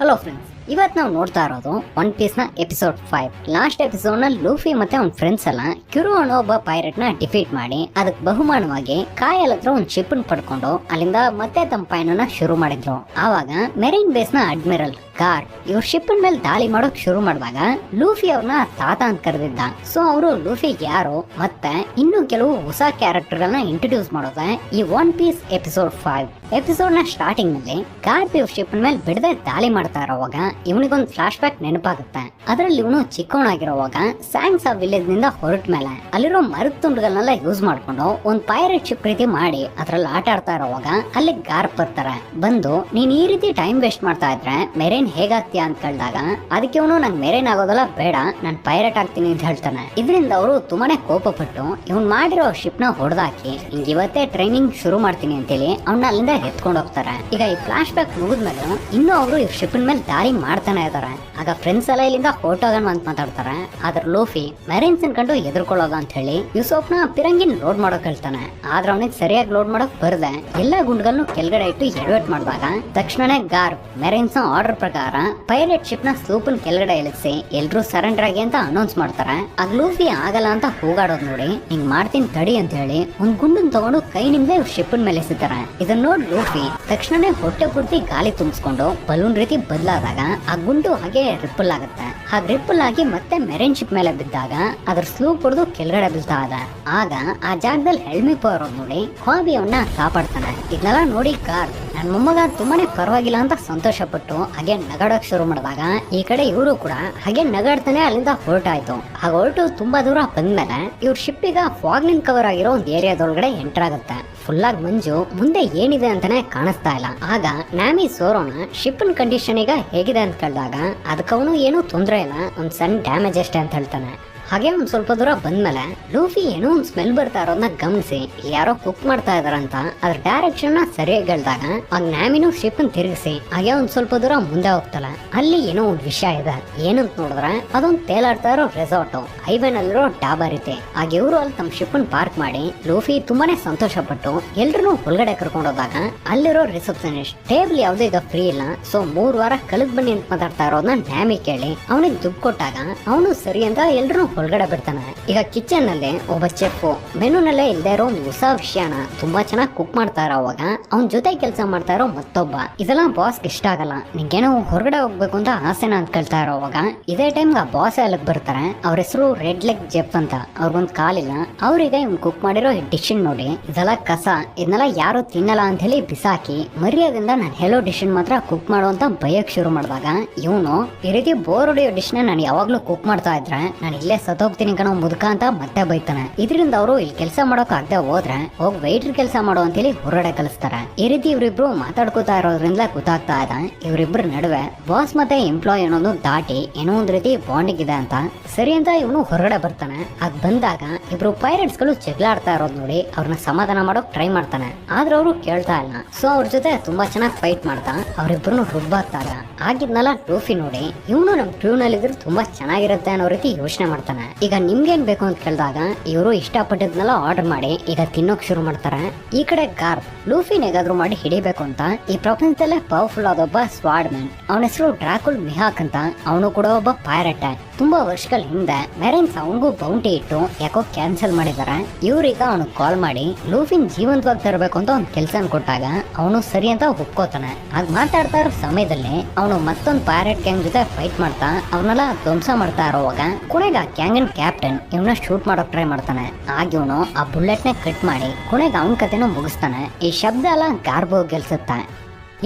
Hello friends, ಇವತ್ತು ನಾವು ನೋಡ್ತಾ ಇರೋದು ಒನ್ ಪೀಸ್ ನ ಎಪಿಸೋಡ್ 5. ಲಾಸ್ಟ್ ಎಪಿಸೋಡ್ ನಲ್ಲಿ ಲೂಫಿ ಮತ್ತೆ ಅವ್ನ ಫ್ರೆಂಡ್ಸ್ ಎಲ್ಲ ಕ್ಯುರೋ ಅನ್ನೋ ಒಬ್ಬ ಪೈರೇಟ್ ನ ಡಿಫೀಟ್ ಮಾಡಿ ಅದಕ್ಕೆ ಬಹುಮಾನವಾಗಿ ಕಾಯಲ್ ಹತ್ರ ಒಂದು ಶಿಪ್ ಪಡ್ಕೊಂಡು ಅಲ್ಲಿಂದ ಮತ್ತೆ ತಮ್ಮ ಪಯಣನ ಶುರು ಮಾಡಿದ್ರು. ಆವಾಗ ಮೆರೈನ್ ಬೇಸ್ ನ ಅಡ್ಮಿರಲ್ ಕಾರ್ ಇವ್ರ ಶಿಪ್ ಮೇಲೆ ದಾಳಿ ಮಾಡೋಕ್ ಶುರು ಮಾಡುವಾಗ ಲೂಫಿ ಅವ್ರನ್ನ ತಾತ ಅಂತ ಕರೆದಿದ್ದ. ಸೊ ಅವರು ಲೂಫಿ ಯಾರು ಮತ್ತೆ ಇನ್ನು ಕೆಲವು ಹೊಸ ಕ್ಯಾರೆಕ್ಟರ್ ಗಳನ್ನ ಇಂಟ್ರೊಡ್ಯೂಸ್ ಮಾಡೋದೆ ಈ ಒನ್ ಪೀಸ್ ಎಪಿಸೋಡ್ 5. ಎಪಿಸೋಡ್ ನ ಸ್ಟಾರ್ಟಿಂಗ್ ನಲ್ಲಿ ಕಾರ್ಪ್ ಇವ್ರ ಶಿಪ್ ಮೇಲೆ ಬಿಡದೆ ದಾಳಿ ಮಾಡ್ತಾ ಇರೋವಾಗ ಇವನಿಗೊಂದು ಫ್ಲಾಶ್ ಬ್ಯಾಕ್ ನೆನಪಾಗುತ್ತೆ. ಅದರಲ್ಲಿ ಇವನು ಚಿಕ್ಕವನಾಗಿರೋವಾಗ ಸ್ಯಾಂಗ್ಸ್ ಆ ವಿಲೇಜ್ ನಿಂದ ಹೊರಟ ಮೇಲೆ ಅಲ್ಲಿರೋ ಮರದ ತುಂಡುಗಳನ್ನೆಲ್ಲ ಯೂಸ್ ಮಾಡ್ಕೊಂಡು ಒಂದು ಪೈರೇಟ್ ಶಿಪ್ ರೀತಿ ಮಾಡಿ ಅದ್ರಲ್ಲಿ ಆಟ ಆಡ್ತಾ ಇರೋವಾಗ ಅಲ್ಲಿ ಗಾರ್ಪ್ ಬರ್ತಾರೆ. ಬಂದು ನೀನ್ ಈ ರೀತಿ ಟೈಮ್ ವೇಸ್ಟ್ ಮಾಡ್ತಾ ಇದ್ರೆ ಮೆರೈನ್ ಹೇಗಾಗ್ತೀಯಾ ಅಂತ ಕೇಳಿದಾಗ ಅದಕ್ಕೆ ಇವನು ನಂಗೆ ಮೆರೈನ್ ಆಗೋದಲ್ಲ, ಬೇಡ ನಾನು ಪೈರೇಟ್ ಆಗ್ತೀನಿ ಅಂತ ಹೇಳ್ತಾನೆ. ಇದರಿಂದ ಅವರು ತುಂಬಾನೇ ಕೋಪ ಪಟ್ಟು ಇವ್ನು ಮಾಡಿರೋ ಶಿಪ್ ನ ಹೊಡೆದಾಕಿ ಇವತ್ತೇ ಟ್ರೈನಿಂಗ್ ಶುರು ಮಾಡ್ತೀನಿ ಅಂತೇಳಿ ಅವನ್ನ ಅಲ್ಲಿಂದ ಎತ್ಕೊಂಡು ಹೋಗ್ತಾರೆ. ಈಗ ಈ ಫ್ಲಾಶ್ ಬ್ಯಾಕ್ ಮುಗಿದ್ಮೇಲೆ ಇನ್ನೂ ಅವರು ಈ ಶಿಪ್ ಮೇಲೆ ದಾಳಿ ಮಾಡ್ತಾನೆ ಇದಾರೆ. ಆಗ ಫ್ರೆಂಡ್ಸ್ ಎಲ್ಲ ಇಲ್ಲಿಂದ ಹೊರಟೋಗೋಣ ಅಂತ ಮಾತಾಡ್ತಾರೆ. ಆದ್ರೆ ಲೂಫಿ ಮೆರೈನ್ಸ್ ಕಂಡು ಎದುರ್ಕೊಳ್ಳೋಗ ಅಂತ ಹೇಳಿ ಯೂಸೋಫ್ನ ಪಿರಂಗಿನ್ ಲೋಡ್ ಮಾಡೋಕ್ ಹೇಳ್ತಾನೆ. ಆದ್ರೆ ಅವನಿಗೆ ಸರಿಯಾಗಿ ಲೋಡ್ ಮಾಡೋಕ್ ಬರ್ದೆ ಎಲ್ಲಾ ಗುಂಡ್ಗಳನ್ನು ಕೆಳಗಡೆ ಇಟ್ಟು ಎಡವೇಟ್ ಮಾಡಿದಾಗ ತಕ್ಷಣನೇ ಗಾರ್ಪ್ ಮೆರೈನ್ಸ್ ನ ಆರ್ಡರ್ ಪ್ರಕಾರ ಪೈರೇಟ್ ಶಿಪ್ ನ ಸ್ಲೂಪನ್ ಕೆಳಗಡೆ ಇಳಿಸಿ ಎಲ್ರು ಸರೆಂಡರ್ ಆಗಿ ಅಂತ ಅನೌನ್ಸ್ ಮಾಡ್ತಾರೆ. ಆಗ ಲೂಫಿ ಆಗಲ್ಲ ಅಂತ ಹೋಗಾಡೋದ್ ನೋಡಿ ಹಿಂಗ್ ಮಾಡ್ತೀನಿ ತಡಿ ಅಂತ ಹೇಳಿ ಒಂದ್ ಗುಂಡನ್ ತಗೊಂಡು ಕೈ ನಿಮ್ದೆ ಶಿಪ್ ಮೇಲೆ ಎಸಿತಾರೆ. ಇದನ್ನ ನೋಡಿ ಲೂಫಿ ತಕ್ಷಣನೇ ಹೊಟ್ಟೆ ಪೂರ್ತಿ ಗಾಳಿ ತುಂಬಿಸ್ಕೊಂಡು ಬಲೂನ್ ರೀತಿ ಬದಲಾದಾಗ ಆ ಗುಂಡು ಹಾಗೆ ರಿಪ್ಪಲ್ ಆಗುತ್ತೆ. ಹಾಗೆ ರಿಪ್ಪಲ್ ಆಗಿ ಮತ್ತೆ ಮೆರೈನ್ ಶಿಪ್ ಮೇಲೆ ಬಿದ್ದಾಗ ಅದ್ರ ಸ್ಲೂಪ್ ಹೊಡೆದು ಕೆಳಗಡೆ ಬೀಳ್ತಾ ಇದೆ. ಆಗ ಆ ಜಾಗದಲ್ಲಿ ಹೆಲ್ಮಿ ಪವರ್ ನೋಡಿ ಹಾಬಿ ಅವನ್ನ ಕಾಪಾಡ್ತಾನೆ. ಇದನ್ನೆಲ್ಲ ನೋಡಿ ಕಾರ್ ನನ್ ಮೊಮ್ಮಗ ತುಂಬಾನೇ ಪರವಾಗಿಲ್ಲ ಅಂತ ಸಂತೋಷ ಪಟ್ಟು ಹಾಗೆ ನಗಾಡೋಕ್ ಶುರು ಮಾಡಿದಾಗ ಈ ಕಡೆ ಇವರು ಕೂಡ ಹಾಗೆ ನಗಾಡ್ತಾನೆ ಅಲ್ಲಿಂದ ಹೊರಟಾಯ್ತು. ಹಾಗೆ ಹೊರಟು ತುಂಬಾ ದೂರ ಬಂದ್ಮೇಲೆ ಇವ್ರ ಶಿಪ್ ಈಗ ಫಾಗ್ನಿಂಗ್ ಕವರ್ ಆಗಿರೋ ಒಂದು ಏರಿಯಾದೊಳಗಡೆ ಎಂಟರ್ ಆಗುತ್ತೆ. ಫುಲ್ ಆಗಿ ಮಂಜು, ಮುಂದೆ ಏನಿದೆ ಅಂತಾನೆ ಕಾಣಿಸ್ತಾ ಇಲ್ಲ. ಆಗ ನ್ಯಾಮಿ ಸೋರೋನ ಶಿಪ್ ಕಂಡೀಷನ್ ಈಗ ಹೇಗಿದೆ ಅಂತ ಕೇಳಿದಾಗ ಅದಕ್ಕೆ ಅವನು ಏನೂ ತೊಂದರೆ ಇಲ್ಲ, ಒಂದ್ ಸಣ್ಣ ಡ್ಯಾಮೇಜ್ ಅಷ್ಟೇ ಅಂತ ಹೇಳ್ತಾನೆ. ಹಾಗೆ ಒಂದ್ ಸ್ವಲ್ಪ ದೂರ ಬಂದ್ಮೇಲೆ ಲೂಫಿ ಏನೋ ಒಂದ್ ಸ್ಮೆಲ್ ಬರ್ತಾ ಇರೋದನ್ನ ಗಮನಿಸಿ ಯಾರೋ ಕುಕ್ ಮಾಡ್ತಾ ಇದಾರಂತ ಅದ್ರ ಡೈರೆಕ್ಷನ್ ನ ಸರಿಯಾಗಿ ಹೇಳ್ದಾಗ ಆಗ ನ್ಯಾಮಿನೂ ಶಿಪ್ ತಿರುಗಿಸಿ ಹಾಗೆ ಒಂದ್ ಸ್ವಲ್ಪ ದೂರ ಮುಂದೆ ಹೋಗ್ತಾಳ. ಅಲ್ಲಿ ಏನೋ ಒಂದ್ ವಿಷಯ ಇದೆ. ಏನಂತ ನೋಡಿದ್ರೆ ಅದೊಂದ್ ತೇಲಾಡ್ತಾ ಇರೋ ರೆಸಾರ್ಟ್ ಹೈವೇ ನಲ್ಲಿರೋ ಡಾಬಾ ರೀತಿ. ಹಾಗೆ ಇವರು ಅಲ್ಲಿ ತಮ್ಮ ಶಿಪ್ ಪಾರ್ಕ್ ಮಾಡಿ ಲೂಫಿ ತುಂಬಾನೇ ಸಂತೋಷ ಪಟ್ಟು ಎಲ್ರು ಒಳಗಡೆ ಕರ್ಕೊಂಡು ಹೋದಾಗ ಅಲ್ಲಿರೋ ರಿಸೆಪ್ಷನಿಸ್ಟ್ ಟೇಬಲ್ ಯಾವ್ದು ಈಗ ಫ್ರೀ ಇಲ್ಲ, ಸೊ 3 ವಾರ ಕಳೆದ್ ಬನ್ನಿ ಅಂತ ಮಾತಾಡ್ತಾ ಇರೋದನ್ನ ನ್ಯಾಮಿ ಕೇಳಿ ಅವನಿಗೆ ದುಡ್ಡು ಕೊಟ್ಟಾಗ ಅವನು ಸರಿ ಅಂತ ಎಲ್ರು ಒಳಗಡೆ ಬಿಡ್ತಾನೆ. ಈಗ ಕಿಚನ್ ನಲ್ಲಿ ಒಬ್ಬ ಚೆಫ್ ಮೆನುನಲ್ಲೇ ಇಲ್ದೇ ಇರೋ ಒಂದು ಹೊಸ ವಿಷಯನ ತುಂಬಾ ಚೆನ್ನಾಗಿ ಕುಕ್ ಮಾಡ್ತಾ ಇರೋವಾಗ ಅವನ್ ಜೊತೆ ಕೆಲಸ ಮಾಡ್ತಾ ಇರೋ ಮತ್ತೊಬ್ಬ ಇದೆಲ್ಲ ಬಾಸ್ ಇಷ್ಟ ಆಗಲ್ಲ, ನಿಂಗೇನೋ ಹೊರಗಡೆ ಹೋಗ್ಬೇಕು ಅಂತ ಆಸೆನ ಅಂತ ಕೇಳ್ತಾ ಇರೋವಾಗ ಇದೇ ಟೈಮ್ ಆ ಬಾಸ್ ಅಲ್ಲಿಗೆ ಬರ್ತಾರೆ. ಅವ್ರ ಹೆಸರು ರೆಡ್ ಲೆಗ್ ಜೆಫ್ ಅಂತ. ಅವ್ರಿಗೊಂದ್ ಕಾಲಿಲ್ಲ. ಅವ್ರಿಗೆ ಇವ್ನು ಕುಕ್ ಮಾಡಿರೋ ಡಿಶ್ ನೋಡಿ ಇದೆಲ್ಲ ಕಸ, ಇದನ್ನೆಲ್ಲ ಯಾರು ತಿನ್ನಲ್ಲ ಅಂತ ಹೇಳಿ ಬಿಸಾಕಿ ಮರ್ಯಾದಿಂದ ನಾನು ಹೇಳೋ ಡಿಶ್ ಮಾತ್ರ ಕುಕ್ ಮಾಡೋ ಅಂತ ಬಯಕ್ ಶುರು ಮಾಡಿದಾಗ ಇವನು ಈ ರೀತಿ ಬೋರ್ ಹೊಡೆಯೋ ಡಿಶ್ ನ ನಾನು ಯಾವಾಗ್ಲೂ ಕುಕ್ ಮಾಡ್ತಾ ಇದ್ರೆ ನಾನು ಇಲ್ಲೇ ಸತ್ತೋಗ್ತೀನಿ ಕಣೋ ಮುದುಕ ಅಂತ ಮತ್ತೆ ಬೈತಾನೆ. ಇದರಿಂದ ಅವರು ಇಲ್ಲಿ ಕೆಲಸ ಮಾಡೋಕ್ ಆಗದೆ ಹೋದ್ರೆ ಹೋಗ್ ವೈಟ್ರ್ ಕೆಲಸ ಮಾಡೋ ಅಂತೇಳಿ ಹೊರಗಡೆ ಕಲಿಸ್ತಾರೆ. ಈ ರೀತಿ ಇವ್ರಿಬ್ರು ಮಾತಾಡ್ಕೋತಾ ಇರೋದ್ರಿಂದ ಗೊತ್ತಾಗ್ತಾ ಇದೆ ಇವ್ರಿಬ್ರ ನಡುವೆ ಬಾಸ್ ಮತ್ತೆ ಎಂಪ್ಲಾಯ್ ಅನ್ನೋದು ದಾಟಿ ಏನೋ ಒಂದ್ ರೀತಿ ಬಾಂಡಿಂಗ್ ಇದೆ ಅಂತ. ಸರಿ ಅಂತ ಇವನು ಹೊರಗಡೆ ಬರ್ತಾನೆ. ಅದ್ ಬಂದಾಗ ಇಬ್ರು ಪೈರೇಟ್ಸ್ ಗಳು ಜಗಳಾಡ್ತಾ ಇರೋದ್ ನೋಡಿ ಅವ್ರನ್ನ ಸಮಾಧಾನ ಮಾಡೋಕ್ ಟ್ರೈ ಮಾಡ್ತಾನೆ. ಆದ್ರೆ ಅವರು ಕೇಳ್ತಾ ಇಲ್ಲ. ಸೊ ಅವ್ರ ಜೊತೆ ತುಂಬಾ ಚೆನ್ನಾಗಿ ಫೈಟ್ ಮಾಡ್ತಾ ಅವ್ರಿಬ್ರು ರುಬ್ಬಾಗ್ತಾರ. ಆಗಿದ್ನಲ್ಲ ಲೂಫಿ ನೋಡಿ ಇವನು ನಮ್ ಟ್ರೂ ನಲ್ಲಿ ಇದ್ರೆ ತುಂಬಾ ಚೆನ್ನಾಗಿರುತ್ತೆ ಅನ್ನೋ ರೀತಿ ಯೋಚನೆ ಮಾಡ್ತಾನೆ. ಈಗ ನಿಮ್ಗೇನ್ ಬೇಕು ಅಂತ ಕೇಳಿದಾಗ ಇವರು ಇಷ್ಟಪಟ್ಟಿದ್ನೆಲ್ಲ ಆರ್ಡರ್ ಮಾಡಿ ಈಗ ತಿನ್ನೋಕ್ ಶುರು ಮಾಡ್ತಾರೆ. ಈ ಕಡೆ ಗಾರ್ಪ್ ಲೂಫಿನ ಹೇಗಾದ್ರೂ ಮಾಡಿ ಹಿಡಿಬೇಕು ಅಂತ ಈ ಪ್ರಪಂಚದಲ್ಲೇ ಪವರ್ಫುಲ್ ಆದೊಬ್ಬ ಸ್ವಾರ್ಡ್ ಮ್ಯಾನ್, ಅವನ ಹೆಸರು ಡ್ರಾಕುಲ್ ಮಿಹಾಕ್ ಅಂತ. ಅವನು ಕೂಡ ಒಬ್ಬ ಪೈರೇಟ್. ತುಂಬಾ ವರ್ಷಗಳ ಹಿಂದೆ ಮೆರೈನ್ಸ್ ಅವನಿಗೂ ಬೌಂಟಿ ಇಟ್ಟು ಯಾಕೋ ಕ್ಯಾನ್ಸಲ್ ಮಾಡಿದಾರೆ. ಇವ್ರೀಗ ಅವನು ಕಾಲ್ ಮಾಡಿ ಲೂಫಿನ್ ಜೀವಂತವಾಗಿ ತರಬೇಕು ಅಂತ ಒಂದು ಕೆಲಸ ಕೊಟ್ಟಾಗ ಅವನು ಸರಿ ಅಂತ ಒಪ್ಕೋತಾನೆ. ಆಗ ಮಾತಾಡ್ತಾ ಇರೋ ಸಮಯದಲ್ಲಿ ಅವನು ಮತ್ತೊಂದು ಪೈರೇಟ್ ಗ್ಯಾಂಗ್ ಜೊತೆ ಫೈಟ್ ಮಾಡ್ತಾ ಅವನ್ನೆಲ್ಲ ಧ್ವಂಸ ಮಾಡ್ತಾ ಇರೋವಾಗ ಕೊನೆಗೆ ಆ ಗ್ಯಾಂಗಿನ ಕ್ಯಾಪ್ಟನ್ ಇವನ್ನ ಶೂಟ್ ಮಾಡೋಕ್ ಟ್ರೈ ಮಾಡ್ತಾನೆ. ಆಗ ಇವನು ಆ ಬುಲೆಟ್ ನ ಕಟ್ ಮಾಡಿ ಕೊನೆಗೆ ಅವನ ಕತೆನೂ ಮುಗಿಸ್ತಾನೆ. ಈ ಶಬ್ದ ಎಲ್ಲ ಗಾರ್ಬೋ ಗೆಲ್ಸುತ್ತೆ.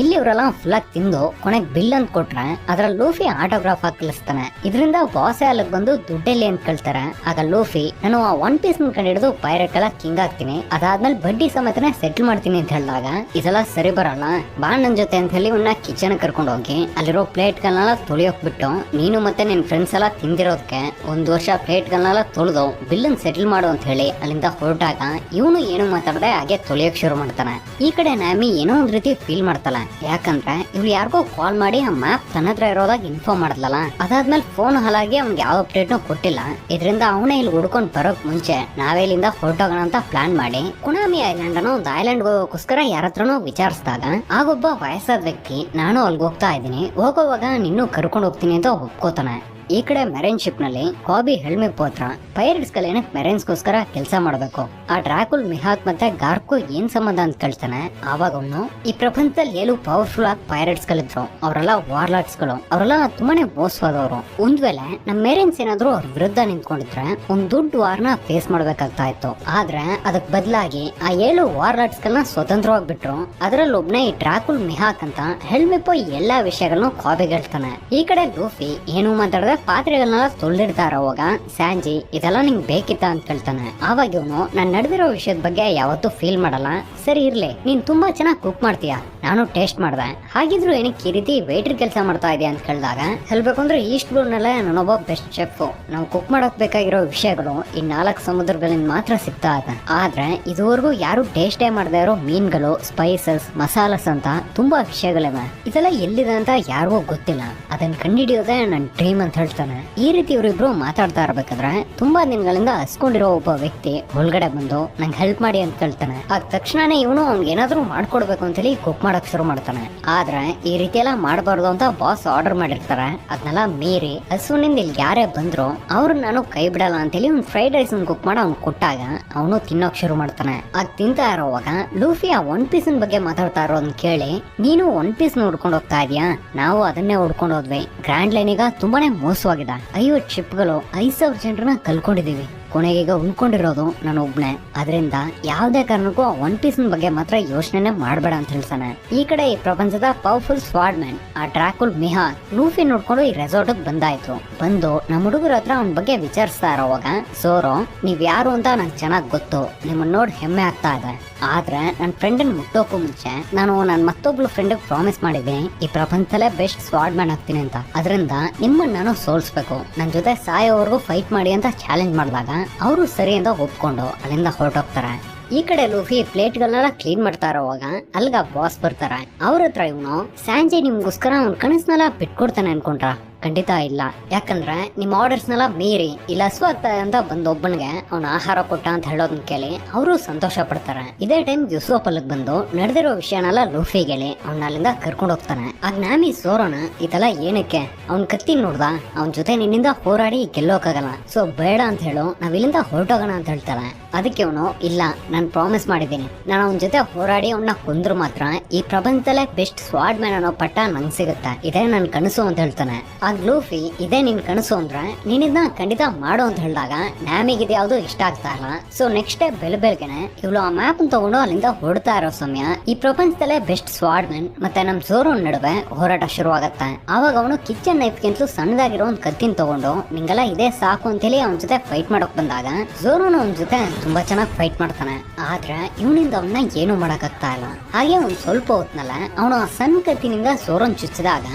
ಇಲ್ಲಿ ಇವರೆಲ್ಲ ಫುಲ್ ಆಗಿ ತಿಂದು ಕೊನೆಗೆ ಬಿಲ್ ಅಂತ ಕೊಟ್ರೆ ಅದ್ರಲ್ಲಿ ಲೂಫಿ ಆಟೋಗ್ರಾಫ್ ಹಾಕಿ ಕಳಿಸ್ತಾನೆ. ಇದರಿಂದ ಬಾಸೆ ಅಲ್ಲಿಗೆ ಬಂದು ದುಡ್ಡೆಲ್ಲಿ ಅಂತ ಕೇಳ್ತಾರೆ. ಆಗ ಲೂಫಿ ನಾನು ಆ ಒನ್ ಪೀಸ್ ಕಂಡು ಹಿಡಿದು ಪೈರೇಟ್ ಎಲ್ಲ ಕಿಂಗ್ ಆಗ್ತೀನಿ, ಅದಾದ್ಮೇಲೆ ಬಡ್ಡಿ ಸಮೇತನೇ ಸೆಟ್ಲ್ ಮಾಡ್ತೀನಿ ಅಂತ ಹೇಳಿದಾಗ ಇದೆಲ್ಲ ಸರಿ ಬರಲ್ಲ, ಬಾ ನನ್ ಜೊತೆ ಅಂತ ಹೇಳಿ ಇವನ್ನ ಕಿಚನ್ ಕರ್ಕೊಂಡು ಹೋಗಿ ಅಲ್ಲಿರೋ ಪ್ಲೇಟ್ ಗಳನ್ನೆಲ್ಲ ತೊಳಿಯೋಕ್ ಬಿಟ್ಟು ನೀನು ಮತ್ತೆ ನಿನ್ ಫ್ರೆಂಡ್ಸ್ ಎಲ್ಲ ತಿಂದಿರೋದಕ್ಕೆ 1 ವರ್ಷ ಪ್ಲೇಟ್ ಗಳನ್ನೆಲ್ಲ ತೊಳೆದು ಬಿಲ್ಲನ್ ಸೆಟ್ಲ್ ಮಾಡು ಅಂತ ಹೇಳಿ ಅಲ್ಲಿಂದ ಹೊರಟಾಗ ಇವನು ಏನು ಮಾತಾಡದೆ ಹಾಗೆ ತೊಳಿಯೋಕ್ ಶುರು ಮಾಡ್ತಾನೆ. ಈ ಕಡೆ ನ್ಯಾಮಿ ಏನೋ ಒಂದ್ ರೀತಿ ಫೀಲ್ ಮಾಡ್ತಾಳೆ. ಯಾಕಂದ್ರೆ ಇವ್ಳು ಯಾರಿಗೋ ಕಾಲ್ ಮಾಡಿ ಆ ಮ್ಯಾಪ್ ತನ್ನ ಹತ್ರ ಇರೋದಾಗ ಇನ್ಫಾರ್ಮ್ ಮಾಡಿದ್ಲಲ್ಲ. ಅದಾದ್ಮೇಲೆ ಫೋನ್ ಹಾಲಾಗಿ ಅವ್ನಿಗೆ ಯಾವ ಅಪ್ಡೇಟ್ನು ಕೊಟ್ಟಿಲ್ಲ. ಇದರಿಂದ ಅವನೇ ಇಲ್ಲಿ ಹುಡ್ಕೊಂಡ್ ಬರೋಕ್ ಮುಂಚೆ ನಾವೇ ಇಲ್ಲಿಂದ ಹೊರಟೋಗೋಣ ಅಂತ ಪ್ಲಾನ್ ಮಾಡಿ ಕುನಾಮಿ ಐಲ್ಯಾಂಡ್ ಅನ್ನೋ ಒಂದು ಐಲ್ಯಾಂಡ್ ಹೋಗೋಕ್ಕೋಸ್ಕರ ಯಾರ ಹತ್ರನೋ ವಿಚಾರಿಸಿದಾಗ ಆಗೊಬ್ಬ ವಯಸ್ಸಾದ ವ್ಯಕ್ತಿ ನಾನು ಅಲ್ಗೆ ಹೋಗ್ತಾ ಇದ್ದೀನಿ, ಹೋಗೋವಾಗ ನಿನ್ನೂ ಕರ್ಕೊಂಡು ಹೋಗ್ತೀನಿ ಅಂತ ಒಪ್ಕೋತಾನೆ. ಈ ಕಡೆ ಮೆರೈನ್ ಶಿಪ್ ನಲ್ಲಿ ಕಾಬಿ ಹೆಲ್ಮಿಪ್ ಹತ್ರ ಪೈರೇಟ್ಸ್ ಗಳು ಮೆರೈನ್ಸ್ಗೋಸ್ಕರ ಕೆಲಸ ಮಾಡಬೇಕು. ಆ ಡ್ರಾಕುಲ್ ಮಿಹಾತ್ ಮತ್ತೆ ಗಾರ್ಕು ಏನ್ ಸಂಬಂಧ ಅಂತ ಕೇಳ್ತಾನೆ. ಆವಾಗ ಅವನು ಈ ಪ್ರಪಂಚದಲ್ಲಿ ಏನು ಪವರ್ಫುಲ್ ಆಗಿ ಪೈರೇಟ್ಸ್ ಗಳಿದ್ರು, ಅವರೆಲ್ಲ ವಾರ್ಲಾರ್ಡ್ಸ್ ಗಳು, ಅವರೆಲ್ಲ ತುಂಬಾನೇ ಮೋಸವಾದವರು. ಒಂದ್ ವೇಳೆ ನಮ್ ಮೆರೈನ್ಸ್ ಏನಾದ್ರು ಅವ್ರ ವಿರುದ್ಧ ನಿಂತ್ಕೊಂಡಿದ್ರೆ ಒಂದ್ ದೊಡ್ಡ ವಾರ್ನ ಫೇಸ್ ಮಾಡ್ಬೇಕಾಗ್ತಾ ಇತ್ತು. ಆದ್ರೆ ಅದಕ್ ಬದಲಾಗಿ ಆ 7 ವಾರ್ಲಾರ್ಡ್ಸ್ ಗಳನ್ನ ಸ್ವತಂತ್ರವಾಗಿ ಬಿಟ್ರು. ಅದರಲ್ಲಿ ಒಬ್ನೇ ಈ ಡ್ರಾಕುಲ್ ಮಿಹಾಕ್ ಅಂತ ಹೆಲ್ಮಿಪ್ ಎಲ್ಲಾ ವಿಷಯಗಳನ್ನು ಕಾಬಿಗೆ ಹೇಳ್ತಾನೆ. ಈ ಕಡೆ ಲೂಫಿ ಏನು ಮಾತಾಡದೆ ಪಾತ್ರೆಗಳನ್ನೆಲ್ಲ ತೊಳೆದಿಡ್ತಾರ. ಅವಾಗ ಸ್ಯಾಂಜಿ ಇದೆಲ್ಲ ನಿಂಗೆ ಬೇಕಿತ್ತ ಅಂತ ಕೇಳ್ತಾನೆ. ಆವಾಗ ಇವನು ನಾನು ನಡೆದಿರೋ ವಿಷಯದ ಬಗ್ಗೆ ಯಾವತ್ತೂ ಫೀಲ್ ಮಾಡಲ್ಲ, ಸರಿ ಇರ್ಲಿ ನೀನ್ ತುಂಬಾ ಚೆನ್ನಾಗಿ ಕುಕ್ ಮಾಡ್ತೀಯ, ನಾನು ಟೇಸ್ಟ್ ಮಾಡ್ದೆ, ಹಾಗಿದ್ರು ಏನಕ್ಕೆ ಈ ರೀತಿ ವೇಟರ್ ಕೆಲಸ ಮಾಡ್ತಾ ಇದೆಯಾ ಅಂತ ಕೇಳಿದಾಗ ಹೇಳ್ಬೇಕು ಅಂದ್ರೆ ಈಸ್ಟ್ ಬ್ಲೂ ನಲ್ಲೇ ನಾನೊಬ್ಬ ಬೆಸ್ಟ್ ಶೆಫ್, ನಾವು ಕುಕ್ ಮಾಡೋಕ್ ಬೇಕಾಗಿರೋ ವಿಷಯಗಳು ಈ 4 ಸಮುದ್ರಗಳಿಂದ ಮಾತ್ರ ಸಿಗ್ತಾ ಇದೆ. ಆದ್ರೆ ಇದುವರೆಗೂ ಯಾರು ಟೇಸ್ಟೇ ಮಾಡದೇ ಇರೋ ಮೀನ್ಗಳು, ಸ್ಪೈಸಸ್, ಮಸಾಲಸ್ ಅಂತ ತುಂಬಾ ವಿಷಯಗಳಿವೆ. ಇದೆಲ್ಲ ಎಲ್ಲಿದೆ ಅಂತ ಯಾರಿಗೂ ಗೊತ್ತಿಲ್ಲ, ಅದನ್ನ ಕಂಡುಹಿಡಿಯೋದೇ ನನ್ನ ಡ್ರೀಮ್ ಅಂತ ಹೇಳ್ತಾನೆ. ಈ ರೀತಿ ಇವರಿಬ್ರು ಮಾತಾಡ್ತಾ ಇರ್ಬೇಕಾದ್ರೆ ತುಂಬಾ ದಿನಗಳಿಂದ ಹಸ್ಕೊಂಡಿರೋ ಒಬ್ಬ ವ್ಯಕ್ತಿ ಒಳಗಡೆ ಬಂದು ನಂಗೆ ಹೆಲ್ಪ್ ಮಾಡಿ ಅಂತ ಕೇಳ್ತಾನೆ. ಆಗ ತಕ್ಷಣನೇ ಇವನು ಅವ್ನಿಗೆ ಏನಾದ್ರು ಮಾಡ್ಕೊಡ್ಬೇಕು ಅಂತೇಳಿ ಕುಕ್ ಮಾಡಕ್ ಶುರು ಮಾಡ್ತಾನೆ. ಆದ್ರೆ ಈ ರೀತಿ ಎಲ್ಲ ಮಾಡಬಾರ್ದು ಅಂತ ಬಾಸ್ ಆರ್ಡರ್ ಮಾಡಿರ್ತಾರೆ. ಅದನ್ನೆಲ್ಲ ಮೀರಿ ಹಸುವಿನಿಂದ ಇಲ್ಲಿ ಯಾರೇ ಬಂದ್ರು ಅವ್ರನ್ನ ನಾನು ಕೈ ಬಿಡಲ್ಲ ಅಂತೇಳಿ ಒಂದು ಫ್ರೈಡ್ ರೈಸ್ ಕುಕ್ ಮಾಡಿ ಅವ್ನು ಕೊಟ್ಟಾಗ ಅವನು ತಿನ್ನೋಕ್ ಶುರು ಮಾಡ್ತಾನೆ. ಅದ್ ತಿಂತಾ ಇರೋವಾಗ ಲೂಫಿ ಆ ಒನ್ ಪೀಸ್ ಬಗ್ಗೆ ಮಾತಾಡ್ತಾ ಇರೋದನ್ನ ಕೇಳಿ ನೀನು ಒನ್ ಪೀಸ್ ಹುಡ್ಕೊಂಡು ಹೋಗ್ತಾ ಇದೀಯಾ, ನಾವು ಅದನ್ನೇ ಹುಡ್ಕೊಂಡು ಹೋದ್ವಿ, ಗ್ರ್ಯಾಂಡ್ ಲೈನ್ ಈಗ ತುಂಬಾನೇ ಮೋಸವಾಗಿದೆ, 50 ಶಿಪ್ಗಳು 5,000 ಜನರನ್ನ ಕಲ್ಕೊಂಡಿದೀವಿ, ಕೊನೆಗೀಗ ಉಳ್ಕೊಂಡಿರೋದು ನಾನು ಒಬ್ನೇ, ಅದರಿಂದ ಯಾವ್ದೇ ಕಾರಣಕ್ಕೂ ಒನ್ ಪೀಸ್ ಬಗ್ಗೆ ಮಾತ್ರ ಯೋಚನೆ ಮಾಡಬೇಡ ಅಂತ ಹೇಳ್ತಾನೆ. ಈ ಕಡೆ ಈ ಪ್ರಪಂಚದ ಪವರ್ಫುಲ್ ಸ್ವಾರ್ಡ್ ಮ್ಯಾನ್ ಆ ಡ್ರಾಕುಲ್ ಮಿಹಾ ಲೂಫಿ ನೋಡ್ಕೊಂಡು ಈ ರೆಸಾರ್ಟ್ ಬಂದಾಯ್ತು. ಬಂದು ನಮ್ಮ ಹುಡುಗರ ಹತ್ರ ಅವನ ಬಗ್ಗೆ ವಿಚಾರಿಸ್ತಾ ಇರೋವಾಗ ಸೋರೋ ನೀವ್ ಯಾರು ಅಂತ ನಂಗೆ ಚೆನ್ನಾಗ್ ಗೊತ್ತು, ನಿಮ್ಮನ್ನ ನೋಡಿ ಹೆಮ್ಮೆ ಆಗ್ತಾ ಇದೆ, ಆದ್ರೆ ನನ್ನ ಫ್ರೆಂಡನ್ ಮುಟ್ಟೋಕ್ಕೂ ಮುಂಚೆ ನಾನು ನನ್ನ ಮತ್ತೊಬ್ಳು ಫ್ರೆಂಡ್ ಪ್ರಾಮಿಸ್ ಮಾಡಿದ್ದೀನಿ ಈ ಪ್ರಪಂಚದಲ್ಲೇ ಬೆಸ್ಟ್ ಸ್ವಾರ್ಡ್ ಮ್ಯಾನ್ ಆಗ್ತೀನಿ ಅಂತ, ಅದರಿಂದ ನಿಮ್ಮನ್ನ ನಾನು ಸೋಲ್ಸ್ಬೇಕು, ನನ್ನ ಜೊತೆ ಸಾಯೋವರೆಗೂ ಫೈಟ್ ಮಾಡಿ ಅಂತ ಚಾಲೆಂಜ್ ಮಾಡಿದಾಗ ಅವರು ಸರಿ ಅಂತ ಒಪ್ಕೊಂಡು ಅಲ್ಲಿಂದ ಹೊರಟೋಗ್ತಾರೆ. ಈ ಕಡೆ ಲೂಫಿ ಪ್ಲೇಟ್ಗಳನ್ನೆಲ್ಲ ಕ್ಲೀನ್ ಮಾಡ್ತಾ ಇರೋವಾಗ ಅಲ್ಗ ಬಾಸ್ ಬರ್ತಾರೆ. ಅವ್ರ ಹತ್ರ ಇವನು ಸ್ಯಾಂಜಿ ನಿಮ್ಗೋಸ್ಕರ ಅವ್ನ ಕನಸನ್ನೆಲ್ಲ ಬಿಟ್ಕೊಡ್ತಾನೆ ಅನ್ಕೊಂಡ್ರ? ಖಂಡಿತ ಇಲ್ಲ, ಯಾಕಂದ್ರೆ ನಿಮ್ಮ ಆರ್ಡರ್ಸ್ನೆಲ್ಲ ಮೀರಿ ಇಲ್ಲ ಹಸುವಾಗ್ತಾ ಅಂತ ಬಂದ ಒಬ್ಬನಿಗೆ ಅವ್ನ ಆಹಾರ ಕೊಟ್ಟ ಅಂತ ಹೇಳೋದನ್ನ ಕೇಳಿ ಅವರು ಸಂತೋಷ ಪಡ್ತಾರೆ. ಇದೇ ಟೈಮ್ ಯುಸೋಪ್ ಅಲ್ಲಿಗೆ ಬಂದು ನಡೆದಿರೋ ವಿಷಯನೆಲ್ಲ ಲೂಫಿಗೆ ಹೇಳಿ ಅವ್ನ ಅಲ್ಲಿಂದ ಕರ್ಕೊಂಡು ಹೋಗ್ತಾನೆ. ಆಗ ನಾಮಿ ಸೋರೋನ ಇದೆಲ್ಲ ಏನಕ್ಕೆ, ಅವ್ನ ಕತ್ತಿ ನೋಡ್ದ, ಅವನ ಜೊತೆ ನಿನ್ನಿಂದ ಹೋರಾಡಿ ಗೆಲ್ಲೋಕಾಗಲ್ಲ, ಸೊ ಬೇಡ ಅಂತ ಹೇಳು, ನಾವ್ ಇಲ್ಲಿಂದ ಹೊರಟೋಗೋಣ ಅಂತ ಹೇಳ್ತಾಳೆ. ಅದಕ್ಕೆ ಅವನು ಇಲ್ಲ, ನಾನು ಪ್ರಾಮಿಸ್ ಮಾಡಿದ್ದೀನಿ, ನಾನು ಅವನ ಜೊತೆ ಹೋರಾಡಿ ಅವನ್ನ ಕೊಂದ್ರು ಮಾತ್ರ ಈ ಪ್ರಪಂಚದಲ್ಲೇ ಬೆಸ್ಟ್ ಸ್ವಾರ್ಡ್ ಮ್ಯಾನ್ ಅನ್ನೋ ಪಟ್ಟ ನಂಗೆ ಸಿಗುತ್ತೆ, ಇದೇ ನನ್ ಕನಸು ಅಂತ ಹೇಳ್ತಾನೆ. ಆಗ ಲೂಫಿ ಇದೇ ನಿನ್ ಕನಸು ಅಂದ್ರೆ ನೀನಿದ್ನ ಖಂಡಿತ ಮಾಡು ಅಂತ ಹೇಳಿದಾಗ ನ್ಯಾಮಿಗೆ ಇದು ಯಾವ್ದು ಇಷ್ಟ ಆಗ್ತಾ ಇಲ್ಲ. ಸೊ ನೆಕ್ಸ್ಟ್ ಡೇ ಬೆಳಗ್ಗೆನೆ ಇವಳು ಆ ಮ್ಯಾಪ್ ತಗೊಂಡು ಅಲ್ಲಿಂದ ಹೊರಡ್ತಾ ಇರೋ ಸಮಯ ಈ ಪ್ರಪಂಚದಲ್ಲೇ ಬೆಸ್ಟ್ ಸ್ವಾರ್ಡ್ ಮ್ಯಾನ್ ಮತ್ತೆ ನಮ್ ಝೋರೋನ್ ನಡುವೆ ಹೋರಾಟ ಶುರುವಾಗತ್ತೆ. ಆವಾಗ ಅವನು ಕಿಚನ್ ನೈಫ್ಗಿಂತಲೂ ಸಣ್ಣದಾಗಿರೋ ಒಂದು ಕತ್ತಿನ ತಗೊಂಡು ನಿಂಗೆಲ್ಲ ಇದೇ ಸಾಕು ಅಂತೇಳಿ ಅವನ ಜೊತೆ ಫೈಟ್ ಮಾಡೋಕ್ ಬಂದಾಗ ಝೋರೋನ್ ಅವನ ಜೊತೆ ತುಂಬಾ ಚೆನ್ನಾಗಿ ಫೈಟ್ ಮಾಡ್ತಾನೆ. ಆದ್ರೆ ಇವನಿಂದ ಅವನ್ನ ಏನು ಮಾಡಕ್ ಆಗ್ತಾ ಇಲ್ಲ. ಹಾಗೆ ಒಂದ್ ಸ್ವಲ್ಪ ಹೊತ್ನಲ್ಲ ಅವನು ಆ ಸಣ್ಣ ಕತ್ತಿನಿಂದ ಝೋರೋನ್ ಚುಚ್ಚಿದಾಗ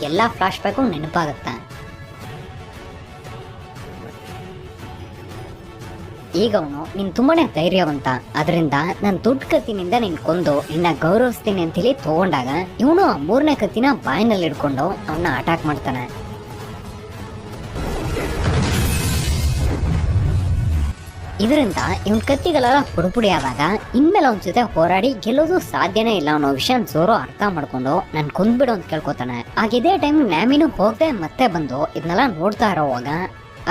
ಎಲ್ಲಾ ಫ್ಲಾಶ್ ಬ್ಯಾಕು ನೆನಪಾಗುತ್ತೆ. ಈಗ ಅವನು ನೀನ್ ತುಂಬಾನೇ ಧೈರ್ಯವಂತ, ಅದರಿಂದ ನಾನು ದೊಡ್ಡ ಕತ್ತಿನಿಂದ ನಿನ್ ಕೊಂದು ನಿನ್ನ ಗೌರವಿಸ್ತೀನಿ ಅಂತೇಳಿ ತಗೊಂಡಾಗ ಇವನು ಆ 3ನೇ ಕತ್ತಿನ ಬಾಯಿನಲ್ಲಿ ಇಟ್ಕೊಂಡು ಅವನ್ನ ಅಟ್ಯಾಕ್ ಮಾಡ್ತಾನೆ. ಇದರಿಂದ ಇವನ್ ಕತ್ತಿಗಳೆಲ್ಲ ಪುಡುಪುಡಿ ಆದಾಗ ಇನ್ಮೇಲೆ ಅವನ ಜೊತೆ ಹೋರಾಡಿ ಗೆಲ್ಲೋದು ಸಾಧ್ಯನೇ ಇಲ್ಲ ಅನ್ನೋ ವಿಷಯ ಝೋರೋ ಅರ್ಥ ಮಾಡ್ಕೊಂಡು ನನ್ ಕೊಂದ್ಬಿಡು ಅಂತ ಕೇಳ್ಕೊತಾನೆ. ಆಗ ಇದೇ ಟೈಮ್ ನ್ಯಾಮಿನೂ ಹೋಗದೆ ಮತ್ತೆ ಬಂದು ಇದನ್ನೆಲ್ಲ ನೋಡ್ತಾ ಇರೋವಾಗ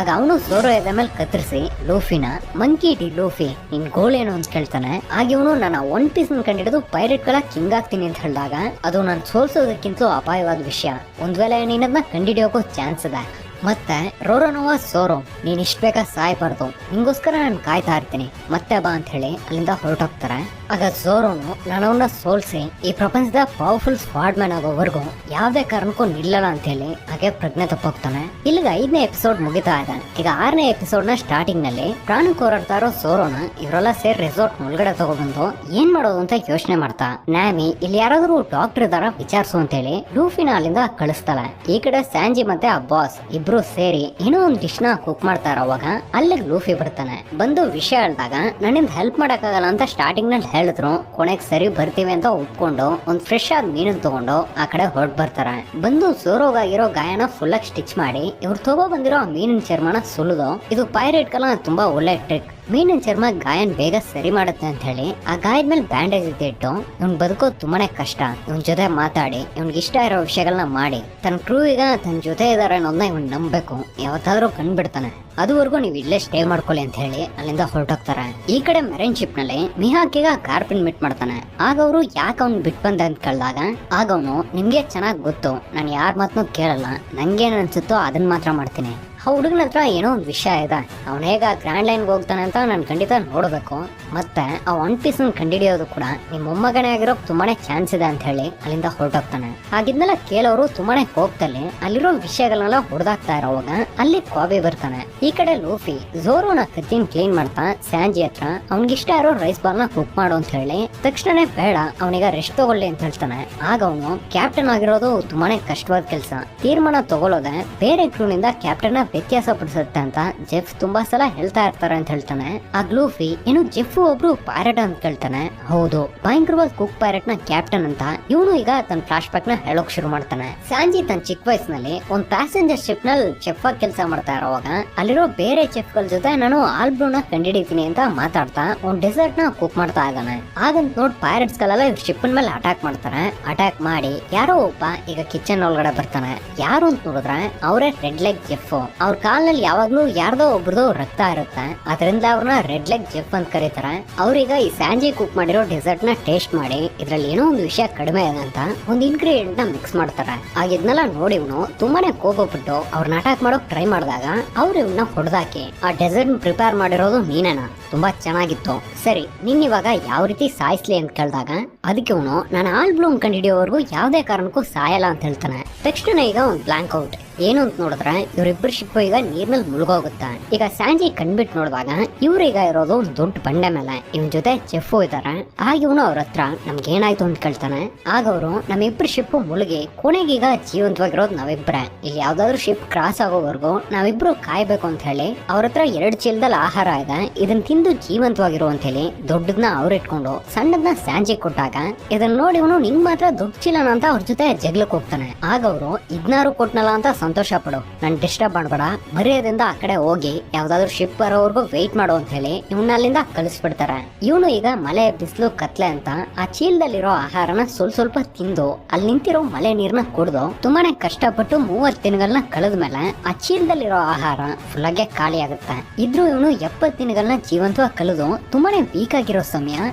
ಆಗ ಅವನು ಝೋರೋ ಎದೆ ಮೇಲೆ ಕತ್ತರಿಸಿ ಲೂಫಿನ ಮಂಕಿ ಡಿ ಲೂಫಿ ನಿನ್ ಗೋಲ್ ಏನು ಅಂತ ಕೇಳ್ತಾನೆ. ಆಗ ಇವನು ನನ್ನ ಒನ್ ಪೀಸ್ ಕಂಡಿಡಿದು ಪೈರೇಟ್ ಗಳ ಕಿಂಗ್ ಆಗ್ತೀನಿ ಅಂತ ಹೇಳಿದಾಗ ಅದು ನಾನು ಸೋಲ್ಸೋದಕ್ಕಿಂತಲೂ ಅಪಾಯವಾದ ವಿಷಯ, ಒಂದ್ ವೇಳೆ ನೀನದನ್ನ ಕಂಡಿಡಿಯೋಕೋ ಚಾನ್ಸ್ ಇದೆ. ಮತ್ತೆ ರೋರೋನೋವಾ ಸೋರೋ ನೀನ್ ಇಷ್ಟ ಬೇಕಾ ಸಾಯ್ಬಾರ್ದು, ನಿಂಗೋಸ್ಕರ ನಾನು ಕಾಯ್ತಾ ಇರ್ತೀನಿ, ಮತ್ತೆ ಬಾ ಅಂತ ಹೇಳಿ ಅಲ್ಲಿಂದ ಹೊರಟೋಗ್ತಾರೆ. ಆಗ ಝೋರೋನು ನಾನವನ್ನ ಸೋಲ್ಸಿ ಈ ಪ್ರಪಂಚದ ಪವರ್ಫುಲ್ ಸ್ವಾರ್ಡ್ ಮ್ಯಾನ್ ಆಗೋವರೆಗೂ ಯಾವ್ದೇ ಕಾರಣಕ್ಕೂ ನಿಲ್ಲಲ್ಲ ಅಂತ ಹೇಳಿ ಹಾಗೆ ಪ್ರಜ್ಞೆ ತಪ್ಪೋಗ್ತಾನೆ. ಇಲ್ಲಿಗೆ 5ನೇ ಎಪಿಸೋಡ್ ಮುಗಿತಾ ಇದೆ. ಈಗ 6ನೇ ಎಪಿಸೋಡ್ ನ ಸ್ಟಾರ್ಟಿಂಗ್ ನಲ್ಲಿ ಪ್ರಾಣಕ್ಕೆ ಹೋರಾಡ್ತಾ ಇರೋ ಝೋರೋನ ಇವರೆಲ್ಲ ಸೇರಿ ರೆಸಾರ್ಟ್ ಒಳಗಡೆ ತಗೊಬಂದು ಏನ್ ಮಾಡೋದು ಅಂತ ಯೋಚನೆ ಮಾಡ್ತಾ ನ್ಯಾಮಿ ಇಲ್ಲಿ ಯಾರಾದ್ರೂ ಡಾಕ್ಟರ್ ಇದಾರ ವಿಚಾರಿಸು ಅಂತ ಹೇಳಿ ಲೂಫಿನ ಅಲ್ಲಿಂದ ಕಳಿಸ್ತಾಳೆ. ಈ ಕಡೆ ಸ್ಯಾಂಜಿ ಮತ್ತೆ ಆ ಬಾಸ್ ಇಬ್ರು ಸೇರಿ ಏನೋ ಒಂದು ಡಿಶ್ ನ ಕುಕ್ ಮಾಡ್ತಾ ಇರೋವಾಗ ಅಲ್ಲಿಗೆ ಲೂಫಿ ಬರ್ತಾನೆ. ಬಂದು ವಿಷಯ ಹೇಳಿದಾಗ ನನ್ನಿಂದ ಹೆಲ್ಪ್ ಮಾಡಕ್ಕಾಗಲ್ಲ ಅಂತ ಸ್ಟಾರ್ಟಿಂಗ್ ನಲ್ಲಿ ಹೇಳಿದ್ರು. ಕೊನೆಗೆ ಸರಿ ಬರ್ತೀವಿ ಅಂತ ಒಪ್ಕೊಂಡು ಒಂದ್ ಫ್ರೆಶ್ ಆದ ಮೀನನ್ ತಗೊಂಡು ಆ ಕಡೆ ಹೊರಟ್ ಬರ್ತಾರೆ. ಬಂದು ಸೋರೋಗಾಗಿರೋ ಗಾಯನ ಫುಲ್ ಆಗಿ ಸ್ಟಿಚ್ ಮಾಡಿ ಇವ್ರು ತಗೋ ಬಂದಿರೋ ಆ ಮೀನಿನ ಚರ್ಮನ ಸುಲಿದು, ಇದು ಪೈರೇಟ್ ಕಲ ತುಂಬಾ ಒಳ್ಳೆ ಟ್ರಿಕ್. ಮೀನಿನ ಚರ್ಮ ಗಾಯನ್ ಬೇಗ ಸರಿ ಮಾಡುತ್ತೆ ಅಂತ ಹೇಳಿ ಆ ಗಾಯದ ಮೇಲೆ ಬ್ಯಾಂಡೇಜ್ ಇಟ್ಟು ಇವ್ನ್ ಬದುಕೋದು ತುಂಬಾನೇ ಕಷ್ಟ. ಇವನ್ ಜೊತೆ ಮಾತಾಡಿ ಇವ್ನಿಗೆ ಇಷ್ಟ ಇರೋ ವಿಷಯಗಳನ್ನ ಮಾಡಿ ತನ್ನ ಕ್ರೂ ಈಗ ತನ್ನ ಜೊತೆ ಇದಾರೆ ಅನ್ನೋದನ್ನ ಇವನ್ ನಂಬಬೇಕು. ಯಾವತ್ತಾದ್ರೂ ಕಂಡ್ಬಿಡ್ತಾನೆ. ಅದುವರೆಗೂ ನೀವು ಇಲ್ಲೇ ಸ್ಟೇ ಮಾಡ್ಕೊಳ್ಳಿ ಅಂತ ಹೇಳಿ ಅಲ್ಲಿಂದ ಹೊರಟೋಗ್ತಾರೆ. ಈ ಕಡೆ ಮೆರೈನ್ ಶಿಪ್ ನಲ್ಲಿ ಮಿಹಾಕಿಗ ಕಾರ್ಪಿನ್ ಮೀಟ್ ಮಾಡ್ತಾನೆ. ಆಗ ಅವರು ಯಾಕೆ ಅವ್ನ್ ಬಿಟ್ ಬಂದ ಅಂತ ಕೇಳಿದಾಗ ಆಗ ಅವನು, ನಿಮ್ಗೆ ಚೆನ್ನಾಗ್ ಗೊತ್ತು, ನಾನು ಯಾರ ಮಾತನ್ನು ಕೇಳಲ್ಲ, ನಂಗೇನ್ ಅನ್ಸುತ್ತೋ ಅದನ್ನ ಮಾತ್ರ ಮಾಡ್ತೀನಿ. ಆ ಹುಡುಗನ ಹತ್ರ ಏನೋ ಒಂದು ವಿಷಯ ಇದೆ, ಅವನ ಹೇಗ ಗ್ರ್ಯಾಂಡ್ ಲೈನ್ಗೆ ಹೋಗ್ತಾನೆ ಅಂತ ನಾನು ಖಂಡಿತ ನೋಡ್ಬೇಕು. ಮತ್ತೆ ಆ ಒನ್ ಪೀಸ್ ಕಂಡಿಡಿಯೋದು ಕೂಡ ನಿಮ್ಮ ಮೊಮ್ಮಗನೇ ಆಗಿರೋ ತುಂಬಾನೇ ಚಾನ್ಸ್ ಇದೆ ಅಂತ ಹೇಳಿ ಅಲ್ಲಿಂದ ಹೊರಟೋಗ್ತಾನೆ. ಹಾಗಿದ್ನೆಲ್ಲ ಕೇಳೋರು ತುಂಬಾನೇ ಕೋಪದಲ್ಲಿ ಅಲ್ಲಿರೋ ವಿಷಯಗಳನ್ನೆಲ್ಲ ಹೊಡೆದಾಕ್ತಾ ಇರೋವಾಗ ಅಲ್ಲಿ ಕಾಬಿ ಬರ್ತಾನೆ. ಈ ಕಡೆ ಲೂಫಿ ಝೋರೋನ ಕತ್ತಿನ ಕ್ಲೀನ್ ಮಾಡ್ತಾ ಸ್ಯಾಂಜಿ ಹತ್ರ ಅವ್ನಿಗಿಷ್ಟ ಇರೋ ರೈಸ್ ಬಾಲ್ ನ ಕುಕ್ ಮಾಡು ಅಂತ ಹೇಳಿ ತಕ್ಷಣ ಬೇಡ ಅವನಿಗ ರೆಸ್ಟ್ ತಗೊಳ್ಳಿ ಅಂತ ಹೇಳ್ತಾನೆ. ಆಗ ಅವನು ಕ್ಯಾಪ್ಟನ್ ಆಗಿರೋದು ತುಂಬಾನೇ ಕಷ್ಟವಾದ ಕೆಲಸ, ತೀರ್ಮಾನ ತಗೊಳ್ಳೋದೆ ಬೇರೆ ಕ್ರೂನಿಂದ ಕ್ಯಾಪ್ಟನ್ ವ್ಯತ್ಯಾಸ ಪಡಿಸುತ್ತೆ ಅಂತ ಜೆಫ್ ತುಂಬಾ ಸಲ ಹೇಳ್ತಾ ಇರ್ತಾರೆ ಅಂತ ಹೇಳ್ತಾನೆ. ಆ ಲೂಫಿ ಏನು ಜೆಫ್ ಒಬ್ರು ಪೈರಟ್ ಅಂತ ಕೇಳ್ತಾನೆ. ಹೌದು, ಭಯಂಕರವಾದ ಕುಕ್ ಪೈರಟ್ ನ ಕ್ಯಾಪ್ಟನ್ ಅಂತ ಇವನು ಈಗ ತನ್ನ ಫ್ಲಾಶ್ ಬ್ಯಾಕ್ ನ ಹೇಳೋಕ್ ಶುರು ಮಾಡ್ತಾನೆ. ಸ್ಯಾಂಜಿ ತನ್ನ ಚಿಕ್ಕ ವಯಸ್ಸಿನಲ್ಲಿ ಒಂದ್ ಪ್ಯಾಸೆಂಜರ್ ಶಿಪ್ ನಲ್ಲಿ ಚೆಫ್ ಆಗಿ ಕೆಲಸ ಮಾಡ್ತಾ ಇರೋವಾಗ ಅಲ್ಲಿರೋ ಬೇರೆ ಚೆಫ್ ಗಳ ಜೊತೆ ನಾನು ಆಲ್ಬ್ರೂನ ಕಂಡಿಡಿತೀನಿ ಅಂತ ಮಾತಾಡ್ತಾ ಒಂದ್ ಡೆಸರ್ಟ್ ನ ಕುಕ್ ಮಾಡ್ತಾ ಇದ್ದಾನೆ. ಹಾಗಂತ ನೋಡ್ ಪೈರಟ್ಸ್ ಗಳೆಲ್ಲ ಇವ್ರ ಶಿಪ್ ಮೇಲೆ ಅಟ್ಯಾಕ್ ಮಾಡ್ತಾರೆ. ಅಟ್ಯಾಕ್ ಮಾಡಿ ಯಾರೋ ಒಬ್ಬ ಈಗ ಕಿಚನ್ ಒಳಗಡೆ ಬರ್ತಾನೆ. ಯಾರು ಅಂತ ನೋಡಿದ್ರೆ ಅವರೇ ರೆಡ್ ಲೆಗ್ ಜೆಫ್. ಅವ್ರ ಕಾಲ್ನಲ್ಲಿ ಯಾವಾಗ್ಲೂ ಯಾರ್ದೋ ಒಬ್ರದು ರಕ್ತ ಇರುತ್ತೆ, ಅದರಿಂದ ಅವ್ರನ್ನ ರೆಡ್ ಲೆಗ್ ಜೆಫ್ ಅಂತ ಕರೀತಾರೆ. ಅವ್ರೀಗ ಈ ಸ್ಯಾಂಜಿ ಕುಕ್ ಮಾಡಿರೋ ಡೆಸರ್ಟ್ ನ ಟೇಸ್ಟ್ ಮಾಡಿ ಇದ್ರಲ್ಲಿ ಏನೋ ಒಂದು ವಿಷಯ ಕಡಿಮೆ ಇದೆ ಅಂತ ಒಂದು ಇಂಗ್ರೀಡಿಯೆಂಟ್ ನ ಮಿಕ್ಸ್ ಮಾಡ್ತಾರೆ. ಆಗ ಇದನ್ನೆಲ್ಲ ನೋಡಿ ಇವನು ತುಂಬಾನೇ ಕೋಪಪಟ್ಟು ಅವ್ರನ್ನ ಅಟ್ಯಾಕ್ ಮಾಡೋಕ್ ಟ್ರೈ ಮಾಡಿದಾಗ ಅವ್ರು ಇವನ್ನ ಹೊಡೆದಾಕಿ ಆ ಡೆಸರ್ಟ್ ಪ್ರಿಪೇರ್ ಮಾಡಿರೋದು ನೀನೇನಾ, ತುಂಬಾ ಚೆನ್ನಾಗಿತ್ತು, ಸರಿ ನೀನ್ ಇವಾಗ ಯಾವ ರೀತಿ ಸಾಯಿಸ್ಲಿ ಅಂತ ಕೇಳಿದಾಗ ಅದಕ್ಕೆ ಇವನು ನಾನು ಆಲ್ ಬ್ಲೂಮ್ ಕಂಡಿಡಿಯೋವರೆಗೂ ಯಾವ್ದೇ ಕಾರಣಕ್ಕೂ ಸಾಯಲ್ಲ ಅಂತ ಹೇಳ್ತಾನೆ. ತಕ್ಷಣ ಈಗ ಒಂದು ಬ್ಲಾಂಕ್ ಔಟ್. ಏನು ಅಂತ ನೋಡಿದ್ರೆ ಇವರಿಬ್ಬರು ಶಿಪ್ ಈಗ ನೀರ್ನಲ್ಲಿ ಮುಳುಗೋಗುತ್ತೆ. ಈಗ ಸ್ಯಾಂಜಿ ಕಣ್ಬಿಟ್ಟು ನೋಡಿದಾಗ ಇವ್ರೀಗ ಇರೋದು ಒಂದು ದೊಡ್ಡ ಬಂಡೆ ಮೇಲೆ, ಇವನ್ ಜೊತೆ ಚೆಫ್ ಇದಾರೆ. ಆಗ ಇವನು ಅವ್ರ ಹತ್ರ ನಮ್ಗೆ ಏನಾಯ್ತು ಅಂತ ಕೇಳ್ತಾನೆ. ಆಗ ಅವರು ನಮ್ಮಿಬ್ರು ಶಿಪ್ ಮುಳುಗಿ ಕೊನೆಗೀಗ ಜೀವಂತವಾಗಿರೋದು ನಾವಿಬ್ರೆ, ಇಲ್ಲಿ ಯಾವ್ದಾದ್ರು ಶಿಪ್ ಕ್ರಾಸ್ ಆಗೋವರೆಗೂ ನಾವಿಬ್ರು ಕಾಯ್ಬೇಕು ಅಂತ ಹೇಳಿ ಅವ್ರ ಹತ್ರ 2 ಚೀಲದಲ್ಲಿ ಆಹಾರ ಇದೆ, ಇದನ್ನ ತಿಂದು ಜೀವಂತವಾಗಿರೋ ಅಂತ ಹೇಳಿ ದೊಡ್ಡದನ್ನ ಅವ್ರು ಇಟ್ಕೊಂಡು ಸಣ್ಣದನ್ನ ಸ್ಯಾಂಜಿ ಕೊಟ್ಟಾಗ ಇದನ್ನ ನೋಡಿ ಇವನು ನಿಂಗ್ ಮಾತ್ರ ದೊಡ್ಡ ಚೀಲನ ಅಂತ ಅವ್ರ ಜೊತೆ ಜಗ್ಲಕ್ ಹೋಗ್ತಾನೆ. ಆಗ ಅವರು ಇದ್ನಾರು ಕೊಟ್ನಲ್ಲ ಅಂತ ಸಂತೋಷ ಪಡು, ನನ್ ಡಿಸ್ಟರ್ಬ್ ಮಾಡಬೇಡ, ಮರ್ಯಾದೆಯಿಂದ ಆ ಕಡೆ ಹೋಗಿ ಯಾವ್ದಾದ್ರು ಶಿಪ್ ಬರೋವರೆಗೂ ವೆಯ್ಟ್ ಮಾಡು ಅಂತ ಹೇಳಿ ಇವನ್ನ ಅಲ್ಲಿಂದ ಕಳಿಸ್ಬಿಡ್ತಾರೆ. ಇವನು ಈಗ ಮಳೆ ಬಿಸಿಲು ಕತ್ಲೆ ಅಂತ ಆ ಚೀಲದಲ್ಲಿರೋ ಆಹಾರನ ಸ್ವಲ್ಪ ತಿಂದು ಅಲ್ಲಿ ನಿಂತಿರೋ ಮಳೆ ನೀರ್ನ ಕುಡ್ದು ತುಂಬಾನೇ ಕಷ್ಟಪಟ್ಟು 30 ದಿನಗಳನ್ನ ಕಳೆದ್ಮೇಲೆ ಆ ಚೀಲದಲ್ಲಿರೋ ಆಹಾರ ಫುಲ್ ಆಗಿ ಖಾಲಿ ಆಗುತ್ತೆ. ಇದ್ರೂ ಇವನು 70 ದಿನಗಳನ್ನ ಜೀವಂತವಾಗಿ ಕಳೆದು ತುಂಬಾನೇ ವೀಕ್ ಆಗಿರೋ ಸಮಯ,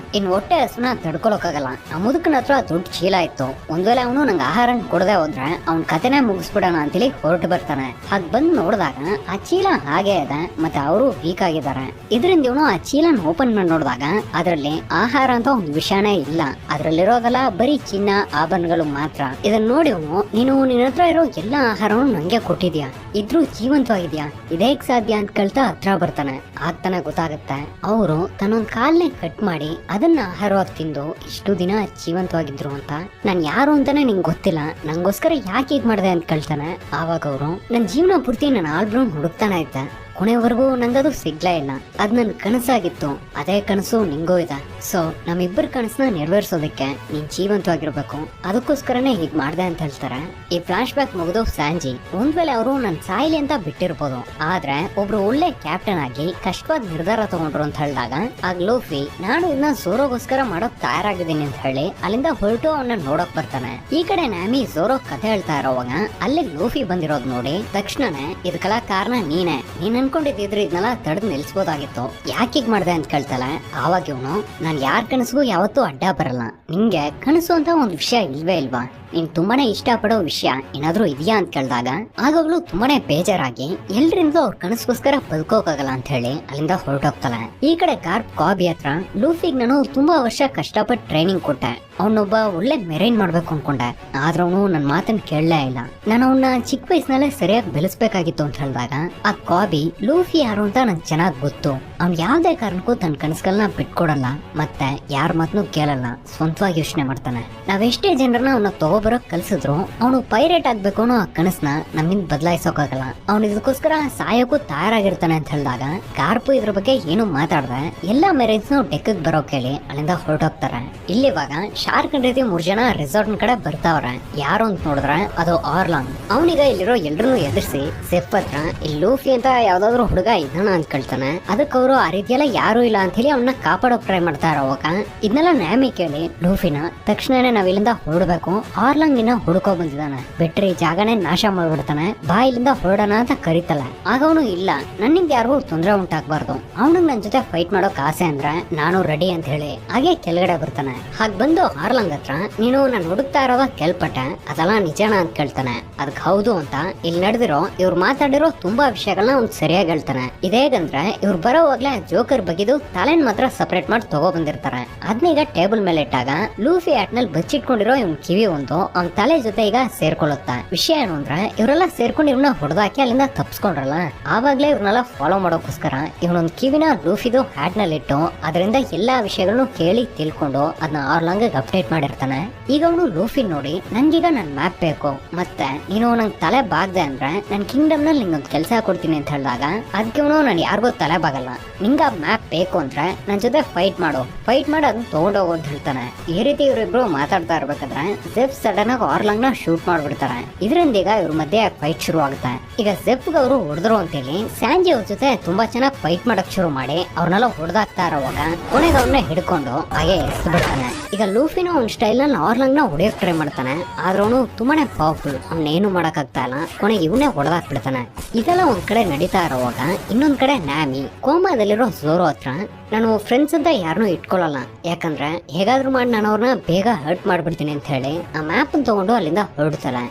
ಇನ್ ಹೊಟ್ಟೆ ಹಸುನ ತಡ್ಕೊಳಕ್ಕಾಗಲ್ಲ. ಆ ಮುದುಕನ ಹತ್ರ ದೊಡ್ಡ ಚೀಲ ಇತ್ತು. ಒಂದ್ ವೇಳೆ ಅವನು ನಂಗೆ ಆಹಾರ ಕೊಡದೆ ಹೋದ್ರೆ ಅವ್ನ ಕತೆನೆ ಮುಗಿಸ್ಬಿಡೋಣ ಅಂತೇಳಿ ಹೊರಟು ಬರ್ತಾನೆ. ಹಾಗ ಬಂದ್ ನೋಡಿದಾಗ ಆ ಚೀಲ ಹಾಗೆ ಇದೆ, ಮತ್ತೆ ಅವರು ವೀಕ್ ಆಗಿದ್ದಾರೆ. ಇದರಿಂದ ಇವನು ಆ ಚೀಲನ ಓಪನ್ ಮಾಡಿ ನೋಡಿದಾಗ ಅದರಲ್ಲಿ ಆಹಾರ ಅಂತ ಒಂದು ವಿಷಯನೇ ಇಲ್ಲ, ಅದ್ರಲ್ಲಿರೋದಲ್ಲ ಬರೀ ಚಿನ್ನ ಆಭರಣಗಳು ಮಾತ್ರ. ಇದನ್ನ ನೋಡಿ ಅವನು, ನೀನು ನಿನ್ನ ಹತ್ರ ಇರೋ ಎಲ್ಲಾ ಆಹಾರವನ್ನು ನಂಗೆ ಕೊಟ್ಟಿದ್ಯಾ, ಇದ್ರೂ ಜೀವಂತವಾಗಿದ್ಯಾ, ಇದೇಗ್ ಸಾಧ್ಯ ಅಂತ ಕೇಳ್ತಾ ಹತ್ರ ಬರ್ತಾನೆ. ಆಗ್ತಾನೆ ಗೊತ್ತಾಗುತ್ತೆ ಅವರು ತನ್ನೊಂದ್ ಕಾಲ್ನೇ ಕಟ್ ಮಾಡಿ ಅದನ್ನ ಆಹಾರವಾಗಿ ತಿಂದು ಇಷ್ಟು ದಿನ ಜೀವಂತವಾಗಿದ್ರು ಅಂತ. ನಾನ್ ಯಾರು ಅಂತಾನೆ ನಿಂಗೆ ಗೊತ್ತಿಲ್ಲ, ನಂಗೋಸ್ಕರ ಯಾಕೆ ಹೀಗ್ ಮಾಡಿದೆ ಅಂತ ಕೇಳ್ತಾನೆ. ಆವಾಗ ಅವರು, ನನ್ನ ಜೀವನ ಪೂರ್ತಿ ನಾನು ಆಲ್ಬ್ರೂನ್ ಹುಡುಕ್ತಾನೆ ಇದ್ದೆ, ಕೊನೆವರೆಗೂ ನಂಗದು ಸಿಗ್ಲೇ ಇಲ್ಲ, ಅದ್ ನನ್ ಕನಸಾಗಿತ್ತು, ಅದೇ ಕನಸು ನಿಂಗೂ ಇದೆ. ಸೊ ನಮ್ಮಿಬ್ಬರ ಕನಸನ್ನ ನೆರವೇರಿಸೋದಕ್ಕೆ ನೀನ್ ಜೀವಂತವಾಗಿರ್ಬೇಕು, ಅದಕ್ಕೋಸ್ಕರನೇ ಹೀಗ್ ಮಾಡ್ದೆ ಅಂತ ಹೇಳ್ತಾರೆ. ಈ ಫ್ಲಾಶ್ ಬ್ಯಾಕ್ ಮುಗಿದು ಸ್ಯಾಂಜಿ ಒಂದ್ ವೇಳೆ ಅವರು ನನ್ ಸಾಯಿಲಿ ಅಂತ ಬಿಟ್ಟಿರ್ಬೋದು, ಆದ್ರೆ ಒಬ್ರು ಒಳ್ಳೆ ಕ್ಯಾಪ್ಟನ್ ಆಗಿ ಕಷ್ಟವಾದ ನಿರ್ಧಾರ ತಗೊಂಡ್ರು ಅಂತ ಹೇಳಿದಾಗ ಆಗ ಲೂಫಿ ನಾನು ಇದನ್ನ ಝೋರೋಗೋಸ್ಕರ ಮಾಡೋಕ್ ತಯಾರಾಗಿದ್ದೀನಿ ಅಂತ ಹೇಳಿ ಅಲ್ಲಿಂದ ಹೊರಟು ಅವನ್ನ ನೋಡಕ್ ಬರ್ತಾನೆ. ಈ ಕಡೆ ನ್ಯಾಮಿ ಝೋರೋ ಕಥೆ ಹೇಳ್ತಾ ಇರೋವಾಗ ಅಲ್ಲಿ ಲೂಫಿ ಬಂದಿರೋದ್ ನೋಡಿ ತಕ್ಷಣನೇ ಇದಕ್ಕೆಲ್ಲ ಕಾರಣ ನೀನೇ, ನೀನ್ ಅನ್ಕೊಂಡಿದ್ರೆ ಇದನ್ನೆಲ್ಲ ತಡೆದು ನಿಲ್ಸ್ಬೋದಾಗಿತ್ತು, ಯಾಕೀಗ್ ಮಾಡ್ದೆ ಅಂತ ಕೇಳ್ತಾಳೆ. ಆವಾಗ ಇವನು, ನಾನ್ ಯಾರ್ ಕನಸಿಗೂ ಯಾವತ್ತೂ ಅಡ್ಡ ಬರಲ್ಲ, ನಿಂಗೆ ಕನಸು ಅಂತ ಒಂದ್ ವಿಷಯ ಇಲ್ವೇ ಇಲ್ವಾ, ನೀನ್ ತುಂಬಾನೇ ಇಷ್ಟ ಪಡೋ ವಿಷಯ ಏನಾದ್ರೂ ಇದೆಯಾ ಅಂತ ಕೇಳಿದಾಗ ಆಗಾಗ್ಲೂ ತುಂಬಾನೇ ಬೇಜಾರಾಗಿ ಎಲ್ರಿಂದಲೂ ಅವ್ರ ಕನಸ್ಗೋಸ್ಕರ ಬದುಕೋಕಾಗಲ್ಲ ಅಂತ ಹೇಳಿ ಅಲ್ಲಿಂದ ಹೊರಟೋಗ್ತಾಳೆ. ಈ ಕಡೆ ಗಾರ್ಪ್ ಕಾಬಿ ಹತ್ರ ಲೂಫಿಗ್ ನಾನು ತುಂಬಾ ವರ್ಷ ಕಷ್ಟಪಟ್ಟು ಟ್ರೈನಿಂಗ್ ಕೊಟ್ಟೆ, ಅವನೊಬ್ಬ ಒಳ್ಳೆ ಮೆರೈನ್ ಮಾಡ್ಬೇಕು ಅನ್ಕೊಂಡೆ, ಆದ್ರೆ ಅವನು ನನ್ ಮಾತನ್ನ ಕೇಳಲೇ ಇಲ್ಲ, ನಾನು ಅವನ್ನ ಚಿಕ್ಕ ವಯಸ್ಸಿನಲ್ಲೇ ಸರಿಯಾಗಿ ಬೆಳೆಸ್ಬೇಕಾಗಿತ್ತು ಅಂತ ಹೇಳಿದಾಗ ಆ ಕಾಬಿ ಲೂಫಿ ಯಾರು ಅಂತ ನಂಗೆ ಚೆನ್ನಾಗ್ ಗೊತ್ತು, ಅವ್ನ್ ಯಾವ್ದೇ ಕಾರಣಕ್ಕೂ ತನ್ನ ಕನಸುಗಳನ್ನ ಬಿಟ್ಕೊಡಲ್ಲ, ಮತ್ತೆ ಯಾರ ಮಾತನ್ನು ಕೇಳಲ್ಲ, ಸ್ವಂತವಾಗಿ ಯೋಚನೆ ಮಾಡ್ತಾನೆ. ನಾವೆಷ್ಟೇ ಜನರನ್ನ ಅವನ್ನ ತಗೋಬರೋಕ್ ಕಲ್ಸಿದ್ರು ಅವನು ಪೈರೇಟ್ ಆಗ್ಬೇಕು ಅನ್ನೋ ಆ ಕನಸ್ನ ನಮ್ಮಿಂದ ಬದಲಾಯಿಸೋಕಾಗಲ್ಲ. ಅವ್ನು ಇದಕ್ಕೋಸ್ಕರ ಸಾಯೋಕ್ಕೂ ತಯಾರಾಗಿರ್ತಾನೆ ಅಂತ ಹೇಳಿದಾಗ ಕಾರ್ಪು ಇದ್ರ ಬಗ್ಗೆ ಏನು ಮಾತಾಡ್ದೆ ಎಲ್ಲಾ ಮೆರೇಜ್ ಡೆಕ್ ಬರೋಕ್ ಹೇಳಿ ಅಲ್ಲಿಂದ ಹೊರಟೋಗ್ತಾರೆ. ಇಲ್ಲಿವಾಗ ಶಾರ್ಕ್ ರೀತಿ 3 ಜನ ರೆಸಾರ್ಟ್ ಕಡೆ ಬರ್ತಾವ್ರೆ. ಯಾರು ಅಂತ ನೋಡಿದ್ರೆ ಅದು ಆರ್ಲಾಂಗ್. ಅವನಿಗ ಇಲ್ಲಿರೋ ಎಲ್ರನ್ನೂ ಎದುರಿಸಿ ಸೆಫ್ ಹತ್ರ ಇಲ್ಲಿ ಲೂಫಿ ಅಂತ ಯಾವ್ದಾದ್ರು ಹುಡುಗ ಇದ್ದಾನ ಅಂತ ಕೇಳ್ತಾನೆ. ಅದಕ್ಕೆ ಅವರು ಆ ರೀತಿಯೆಲ್ಲ ಯಾರು ಇಲ್ಲ ಅಂತ ಹೇಳಿ ಅವನ್ನ ಕಾಪಾಡೋಕ್ ಟ್ರೈ ಮಾಡ್ತಾ ಇರೋವಾಗ ಇದನ್ನೆಲ್ಲ ನ್ಯಾಮಿ ಕೇಳಿ ಲೂಫಿನ ತಕ್ಷಣನೇ ನಾವ್ ಇಲ್ಲಿಂದ ಹೊರಡ್ಬೇಕು, ಆರ್ಲಾಂಗ್ ನಿನ್ನ ಹುಡುಕೋ ಬಂದಿದ್ದಾನೆ, ಬಿಟ್ರಿ ಜಾಗನೇ ನಾಶ ಮಾಡ್ಬಿಡ್ತಾನೆ, ಬಾ ಇಲ್ಲಿಂದ ಹೊರಡೋಣ ಅಂತ ಕರೀತಲ್ಲ. ಆಗ ಅವನು ಇಲ್ಲ, ನನ್ನಿಂದ ಯಾರಿಗೂ ತೊಂದರೆ ಉಂಟಾಗಬಾರ್ದು, ಅವನಿಗೆ ನನ್ ಜೊತೆ ಫೈಟ್ ಮಾಡೋಕ್ ಆಸೆ ಅಂದ್ರೆ ನಾನು ರೆಡಿ ಅಂತ ಹೇಳಿ ಹಾಗೆ ಕೆಳಗಡೆ ಬರ್ತಾನೆ. ಹಾಗೆ ಬಂದು ಆರ್ಲಾಂಗ್ ಹತ್ರ ನೀನು ನಾನು ಹುಡುಕ್ತಾ ಇರೋದ ಕೇಳ್ಪಟ್ಟೆ, ಅದೆಲ್ಲ ನಿಜಾನ ಅಂತ ಕೇಳ್ತಾನೆ. ಅದಕ್ಕೆ ಹೌದು ಅಂತ ಇಲ್ಲಿ ನಡೆದಿರೋ ಇವ್ರು ಮಾತಾಡಿರೋ ತುಂಬಾ ವಿಷಯಗಳನ್ನ ಅವ್ನು ಸರಿಯಾಗಿ ಹೇಳ್ತಾನೆ. ಇದೇಗಂದ್ರೆ ಇವ್ರು ಬರೋವಾಗ್ಲೇ ಜೋಕರ್ ಬಗ್ಗಿದು ತಲೆನ್ ಮಾತ್ರ ಸಪರೇಟ್ ಮಾಡಿ ತಗೋ ಬಂದಿರ್ತಾರೆ. ಅದನ್ನೀಗ ಟೇಬಲ್ ಮೇಲೆ ಇಟ್ಟಾಗ ಲೂಫಿ ಆಟ್ನಲ್ಲಿ ಬಚ್ಚಿಟ್ಕೊಂಡಿರೋ ಇವ್ನ ಕಿವಿ ಒಂದು ಅವ್ನ ತಲೆ ಜೊತೆ ಈಗ ಸೇರ್ಕೊಳ್ಳುತ್ತಾ. ವಿಷಯ ಏನು ಅಂದ್ರೆ ಇವರೆಲ್ಲ ಸೇರ್ಕೊಂಡು ಇವ್ನ ಹೊಡೆದಾಕಿ ಅಲ್ಲಿಂದ ತಪ್ಸ್ಕೊಂಡ್ರಲ್ಲ, ಆವಾಗ್ಲೇ ಇವ್ರನ್ನೆಲ್ಲ ಫಾಲೋ ಮಾಡೋಕೋಸ್ಕರ ಇವನೊಂದು ಕಿವಿನ ಲೂಫಿದು ಹ್ಯಾಟ್ ನಲ್ಲಿ ಇಟ್ಟು ಅದರಿಂದ ಎಲ್ಲಾ ವಿಷಯಗಳನ್ನು ಕೇಳಿ ತಿಳ್ಕೊಂಡು ಅದನ್ನ ಆರ್ಲಾಂಗ್ ಅಪ್ಡೇಟ್ ಮಾಡಿರ್ತಾನೆ. ಈಗ ಅವನು ಲೂಫಿ ನೋಡಿ ನನ್ಗೀಗ ನನ್ ಮ್ಯಾಪ್ ಬೇಕು, ಮತ್ತೆ ನೀನು ನಂಗೆ ತಲೆ ಬಾಗ್ದೆ ಅಂದ್ರೆ ನನ್ ಕಿಂಗ್ಡಮ್ ನಲ್ಲಿ ನಿಂಗೊಂದು ಕೆಲಸ ಕೊಡ್ತೀನಿ ಅಂತ ಹೇಳಿದಾಗ ಅದಕ್ಕೆ ಅವನು ನಾನು ಯಾರಿಗೂ ತಲೆ ಬಾಗಲ್ಲ, ನಿಂಗ ಮ್ಯಾಪ್ ಬೇಕು ಅಂದ್ರೆ ನನ್ ಜೊತೆ ಫೈಟ್ ಮಾಡು, ಫೈಟ್ ಮಾಡಿ ಅದನ್ನ ತಗೊಂಡೋಗು ಅಂತ ಹೇಳ್ತಾನೆ. ಈ ರೀತಿ ಇವರಿಬ್ರು ಮಾತಾಡ್ತಾ ಇರ್ಬೇಕಾದ್ರೆ ಜೆಫ್ ಸಡನ್ ಆಗಿ ಆರ್ಲಾಂಗ್ ನ ಶೂಟ್ ಮಾಡ್ಬಿಡ್ತಾರೆ. ಇದರಿಂದ ಈಗ ಇವ್ರ ಮಧ್ಯೆ ಫೈಟ್ ಶುರು ಆಗುತ್ತೆ. ಈಗ ಜೆಫ್ ಅವರು ಹೊಡೆದ್ರು ಅಂತೇಳಿ ಸ್ಯಾಂಜಿ ಅವ್ರ ಜೊತೆ ತುಂಬಾ ಚೆನ್ನಾಗಿ ಫೈಟ್ ಮಾಡಕ್ ಶುರು ಮಾಡಿ ಅವ್ರನ್ನೆಲ್ಲ ಹೊಡೆದಾಕ್ತಾ ಇರೋವಾಗ ಕೊನೆಗೆ ಅವ್ರನ್ನ ಹಿಡ್ಕೊಂಡು ಹಾಗೆ ಎಸ್ದು ಬಿಡ್ತಾನೆ. ಈಗ ಲೂಫಿನ ಅವ್ನ ಸ್ಟೈಲ್ ನಲ್ಲಿ ಆರ್ಲಾಂಗ್ ನ ಹೊಡೆಯಕ್ ಟ್ರೈ ಮಾಡ್ತಾನೆ, ಆದ್ರೆ ಅವನು ತುಂಬಾನೇ ಪವರ್ಫುಲ್, ಅವ್ನ ಏನು ಮಾಡಕ್ ಆಗ್ತಾ ಇಲ್ಲ, ಕೊನೆಗೆ ಇವನೇ ಹೊಡೆದಾಕ್ ಬಿಡ್ತಾನೆ. ಇದೆಲ್ಲ ಒಂದ್ ಕಡೆ ನಡೀತಾ ಇರೋವಾಗ ಇನ್ನೊಂದ್ ಕಡೆ ನ್ಯಾಮಿ ಕೋಮಾದಲ್ಲಿರೋ ಝೋರೋ ಹತ್ರ ನಾನು ಫ್ರೆಂಡ್ಸ್ ಅಂತ ಯಾರನ್ನೂ ಇಟ್ಕೊಳ್ಳಲ್ಲ, ಯಾಕಂದ್ರೆ ಹೇಗಾದ್ರೂ ಮಾಡಿ ನಾನು ಅವ್ರನ್ನ ಬೇಗ ಹರ್ಟ್ ಮಾಡ್ಬಿಡ್ತೀನಿ ಅಂತ ಹೇಳಿ ಆ ಮ್ಯಾಪ್ ತಗೊಂಡು ಅಲ್ಲಿಂದ ಹೊರಡ್ತಾಳೆ.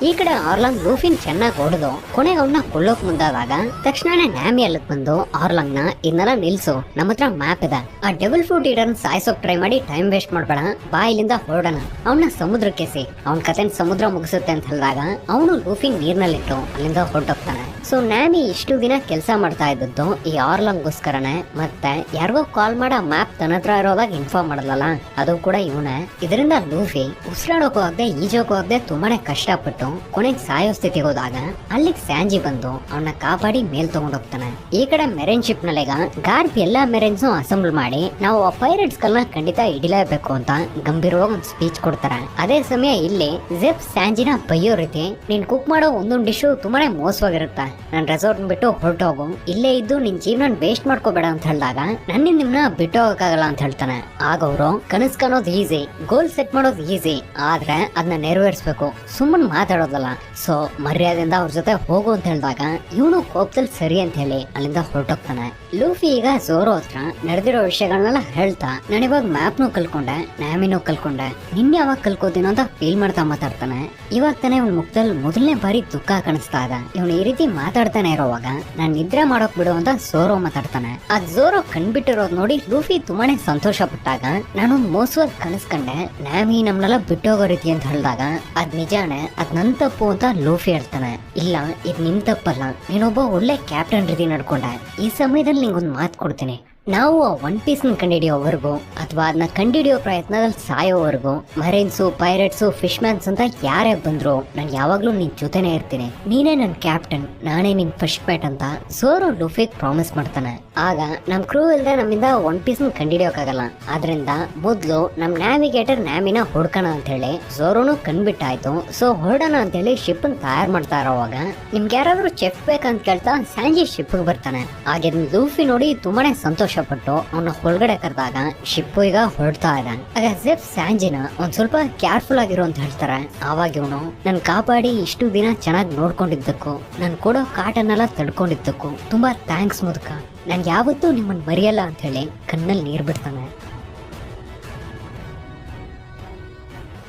ಈ ಕಡೆ ಆರ್ಲಾಂಗ್ ಲೂಫಿನ್ ಚೆನ್ನಾಗಿ ಹೊಡೆದು ಕೊನೆಗೆ ಅವನ್ನ ಕೊಳ್ಳೋಕ್ ಮುಂದಾದಾಗ ತಕ್ಷಣನೇ ನ್ಯಾಮಿ ಅಲ್ಲಿಗೆ ಬಂದು ಆರ್ಲಾಂಗ್ ನ ಇದನ್ನೆಲ್ಲ ನಿಲ್ಸು, ನಮ್ಮ ಹತ್ರ ಮ್ಯಾಪ್ ಇದೆ, ಆ ಡೆವಿಲ್ ಫ್ರೂಟ್ ಈಡರ್ ಸಾಯಿಸೋಕ್ ಟ್ರೈ ಮಾಡಿ ಟೈಮ್ ವೇಸ್ಟ್ ಮಾಡ್ಬೇಡ, ಬಾ ಇಲ್ಲಿಂದ ಹೊರಡೋಣ, ಅವನ್ನ ಸಮುದ್ರಕ್ಕೆ ಸಿ, ಅವನ ಕತೆ ಸಮುದ್ರ ಮುಗಿಸುತ್ತೆ ಅಂತ ಹೇಳಿದಾಗ ಅವನು ಲೂಫಿನ್ ನೀರ್ನಲ್ಲಿಟ್ಟು ಅಲ್ಲಿಂದ ಹೊರಟೋಗ್ತಾನೆ. ಸೊ ನ್ಯಾಮಿ ಇಷ್ಟು ದಿನ ಕೆಲಸ ಮಾಡ್ತಾ ಇದ್ದದ್ದು ಈ ಆರ್ಲಾಂಗ್ಗೋಸ್ಕರನೇ, ಮತ್ತೆ ಯಾರಿಗೋ ಕಾಲ್ ಮಾಡೋ ಮ್ಯಾಪ್ ತನ್ನ ಹತ್ರ ಇರೋದಾಗ ಇನ್ಫಾರ್ಮ್ ಮಾಡಲ್ಲ, ಅದು ಕೂಡ ಇವನೇ. ಇದರಿಂದ ಲೂಫಿ ಉಸಿರಾಡೋಕೂ ಆಗದೆ ಈಜೋಕೂ ಆಗದೆ ತುಂಬಾನೇ ಕಷ್ಟಪಟ್ಟು ಕೊನೆಗೆ ಸಾಯೋ ಸ್ಥಿತಿಗೆ ಹೋದಾಗ ಅಲ್ಲಿಗೆ ಸ್ಯಾಂಜಿ ಬಂದು ಅವನ್ನ ಕಾಪಾಡಿ ಮೇಲ್ ತಗೊಂಡೋಗ್ತಾನೆ. ಈ ಕಡೆ ಮೆರೈನ್ ಶಿಪ್ ನಲ್ಲೀಗ ಗಾರ್ಪ್ ಎಲ್ಲಾ ಮೆರೈನ್ಸ್ ಅಸೆಂಬಲ್ ಮಾಡಿ ನಾವು ಆ ಪೈರೇಟ್ಸ್ ಗಳನ್ನ ಖಂಡಿತ ಹಿಡಿಲೇಬೇಕು ಅಂತ ಗಂಭೀರವಾಗಿ ಒಂದು ಸ್ಪೀಚ್ ಕೊಡ್ತಾರೆ. ಅದೇ ಸಮಯ ಇಲ್ಲಿ ಜೆಫ್ ಸ್ಯಾಂಜಿನ ಬೈಯೋ ರೀತಿ ನೀನ್ ಕುಕ್ ಮಾಡೋ ಒಂದೊಂದು ಡಿಶ್ ತುಂಬಾನೇ ಮೋಸವಾಗಿರುತ್ತೆ, ನನ್ ರೆಸಾರ್ಟ್ ಬಿಟ್ಟು ಹೊರಟೋಗು, ಇಲ್ಲೇ ಇದ್ದು ನಿನ್ ಜೀವನ ವೇಸ್ಟ್ ಮಾಡ್ಕೋಬೇಡ ಅಂತ ಹೇಳಿದಾಗ ನನ್ನಿಂದ ನಿಮ್ನ ಬಿಟ್ಟು ಹೋಗಕ್ಕಾಗಲ್ಲ ಅಂತ ಹೇಳ್ತಾನೆ. ಆಗ ಅವರು ಕನಸು ಕಾಣೋದು ಈಸಿ, ಗೋಲ್ ಸೆಟ್ ಮಾಡೋದು ಈಸಿ, ಆದ್ರೆ ಅದನ್ನ ನೆರವೇರಿಸಬೇಕು, ಸುಮ್ಮನೆ ಮಾತಾಡೋದಲ್ಲ. ಸೊ ಮರ್ಯಾದೆಯಿಂದ ಅವ್ರ ಜೊತೆ ಹೋಗು ಅಂತ ಹೇಳಿದಾಗ ಇವನು ಕೋಪದಲ್ಲಿ ಸರಿ ಅಂತ ಹೇಳಿ ಅಲ್ಲಿಂದ ಹೊರಟೋಗ್ತಾನೆ. ಲೂಫಿ ಈಗ ಝೋರೋ ಹತ್ರ ನಡೆದಿರೋ ವಿಷಯಗಳನ್ನೆಲ್ಲ ಹೇಳ್ತಾ ನಾನು ಇವಾಗ ಮ್ಯಾಪ್ನು ಕಲ್ಕೊಂಡೆ, ನ್ಯಾಮಿನೂ ಕಲ್ಕೊಂಡೆ, ನಿನ್ನೆ ಯಾವಾಗ ಕಲ್ಕೋತೀನೋ ಅಂತ ಫೀಲ್ ಮಾಡ್ತಾ ಮಾತಾಡ್ತಾನೆ. ಇವಾಗ ತಾನೇ ಇವನ್ ಮುಖದಲ್ಲಿ ಮೊದಲನೇ ಬಾರಿ ದುಃಖ ಕಾಣಿಸ್ತಾ ಇದೆ. ಇವನು ಈ ರೀತಿ ಮಾತಾಡ್ತಾನೆ ಇರೋವಾಗ ನಾನ್ ನಿದ್ರೆ ಮಾಡೋಕ್ ಬಿಡು ಅಂತ ಝೋರೋ ಮಾತಾಡ್ತಾನೆ. ಆ ಝೋರೋ ಕಣ್ಬಿಟ್ಟಿರೋದ್ ನೋಡಿ ಲೂಫಿ ತುಂಬಾನೇ ಸಂತೋಷ ಪಟ್ಟಾಗ ನಾನು ಮೋಸವಾದ ಕನಸ್ಕಂಡೆ, ನ್ಯಾಮಿ ನಮ್ನೆಲ್ಲ ಬಿಟ್ಟೋಗೋ ರೀತಿ ಅಂತ ಹೇಳಿದಾಗ ಅದ್ ನಿಜಾನೇ, ಅದ್ ನನ್ ತಪ್ಪು ಅಂತ ಲೂಫಿ ಹೇಳ್ತಾನೆ. ಇಲ್ಲ ಇದು ನಿಮ್ ತಪ್ಪಲ್ಲ, ನೀನೊಬ್ಬ ಒಳ್ಳೆ ಕ್ಯಾಪ್ಟನ್ ರೀತಿ ನಡ್ಕೊಂಡೆ. ಈ ಸಮಯದಲ್ಲಿ ನಿಂಗೊಂದು ಮಾತು ಕೊಡ್ತೀನಿ, ನಾವು ಒನ್ ಪೀಸ್ ನ ಕಂಡಿಡಿಯೋವರೆಗೂ ಅಥವಾ ಅದನ್ನ ಕಂಡಿಡಿಯೋ ಪ್ರಯತ್ನದಲ್ಲಿ ಸಾಯೋವರೆಗೂ ಮರೈನ್ಸು ಪೈರೇಟ್ಸು ಫಿಶ್ ಮ್ಯಾನ್ಸ್ ಅಂತ ಯಾರೇ ಬಂದ್ರು ನಾನು ಯಾವಾಗ್ಲೂ ನಿನ್ ಜೊತೆನೆ ಇರ್ತೀನಿ, ನೀನೇ ನನ್ ಕ್ಯಾಪ್ಟನ್, ನಾನೇ ನಿನ್ ಫಸ್ಟ್ ಮ್ಯಾಟ್ ಅಂತ ಝೋರೋ ಲೂಫಿಗ್ ಪ್ರಾಮಿಸ್ ಮಾಡ್ತಾನೆ. ಆಗ ನಮ್ ಕ್ರೂ ಇಲ್ದೆ ನಮ್ಮಿಂದ ಒನ್ ಪೀಸ್ ನ ಕಂಡಿಡಿಯೋಕ್ಕಾಗಲ್ಲ, ಆದ್ರಿಂದ ಮೊದ್ಲು ನಮ್ ನ್ಯಾವಿಗೇಟರ್ ನ್ಯಾಮಿನ ಹೊಡ್ಕೋಣ ಅಂತ ಹೇಳಿ ಝೋರೋನು ಕಂಡ್ಬಿಟ್ಟಾಯ್ತು. ಸೊ ಹೊರಡೋಣ ಅಂತ ಹೇಳಿ ಶಿಪ್ ತಯಾರು ಮಾಡ್ತಾ ಇರೋವಾಗ ನಿಮ್ಗೆ ಯಾರಾದ್ರೂ ಚೆಫ್ ಬೇಕಂತ ಕೇಳ್ತಾ ಸ್ಯಾಂಜಿ ಶಿಪ್ ಬರ್ತಾನೆ. ಹಾಗೆ ಲೂಫಿ ನೋಡಿ ತುಂಬಾನೇ ಸಂತೋಷ ಪಟ್ಟು ಅವನ ಒಳಗಡೆ ಕರೆದಾಗ ಶಿಪ್ ಈಗ ಹೊರಡ್ತಾ ಇದೆ. ಆಗ ಜೆಫ್ ಸ್ಯಾಂಜಿನ ಒಂದ್ ಸ್ವಲ್ಪ ಕೇರ್ಫುಲ್ ಆಗಿರೋ ಅಂತ ಹೇಳ್ತಾರೆ. ಆವಾಗ ಇವನು ನನ್ ಕಾಪಾಡಿ ಇಷ್ಟು ದಿನ ಚೆನ್ನಾಗಿ ನೋಡ್ಕೊಂಡಿದ್ದಕ್ಕೂ ನನ್ ಕೊಡೋ ಕಾಟನ್ನೆಲ್ಲ ತಡ್ಕೊಂಡಿದ್ದಕ್ಕೂ ತುಂಬಾ ಥ್ಯಾಂಕ್ಸ್ ಮುದುಕ, ನನ್ ಯಾವತ್ತೂ ನಿಮ್ಮನ್ನ ಮರೆಯಲ್ಲ ಅಂತ ಹೇಳಿ ಕಣ್ಣಲ್ಲಿ ನೀರ್ ಬಿಡ್ತಾನೆ.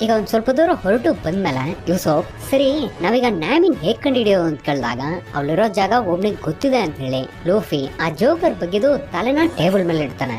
ಈಗ ಒಂದ್ ಸ್ವಲ್ಪ ದೂರ ಹೊರಟು ಬಂದ್ಮೇಲೆ ಯೂಸೋಫ್ ಸರಿ ನಾವೀಗ ನ್ಯಾಮಿನ್ ಹೇಗ್ ಕಂಡಿಡಿಯೋದು ಅಂತ ಕೇಳಿದಾಗ ಅವಳಿರೋ ಜಾಗ ಒಬ್ನಿಗೆ ಗೊತ್ತಿದೆ ಅಂತ ಹೇಳಿ ಲೂಫಿ ಆ ಜೋಕರ್ ಬಗ್ಗಿದು ತಲೆನ ಟೇಬಲ್ ಮೇಲೆ ಇಡ್ತಾನೆ.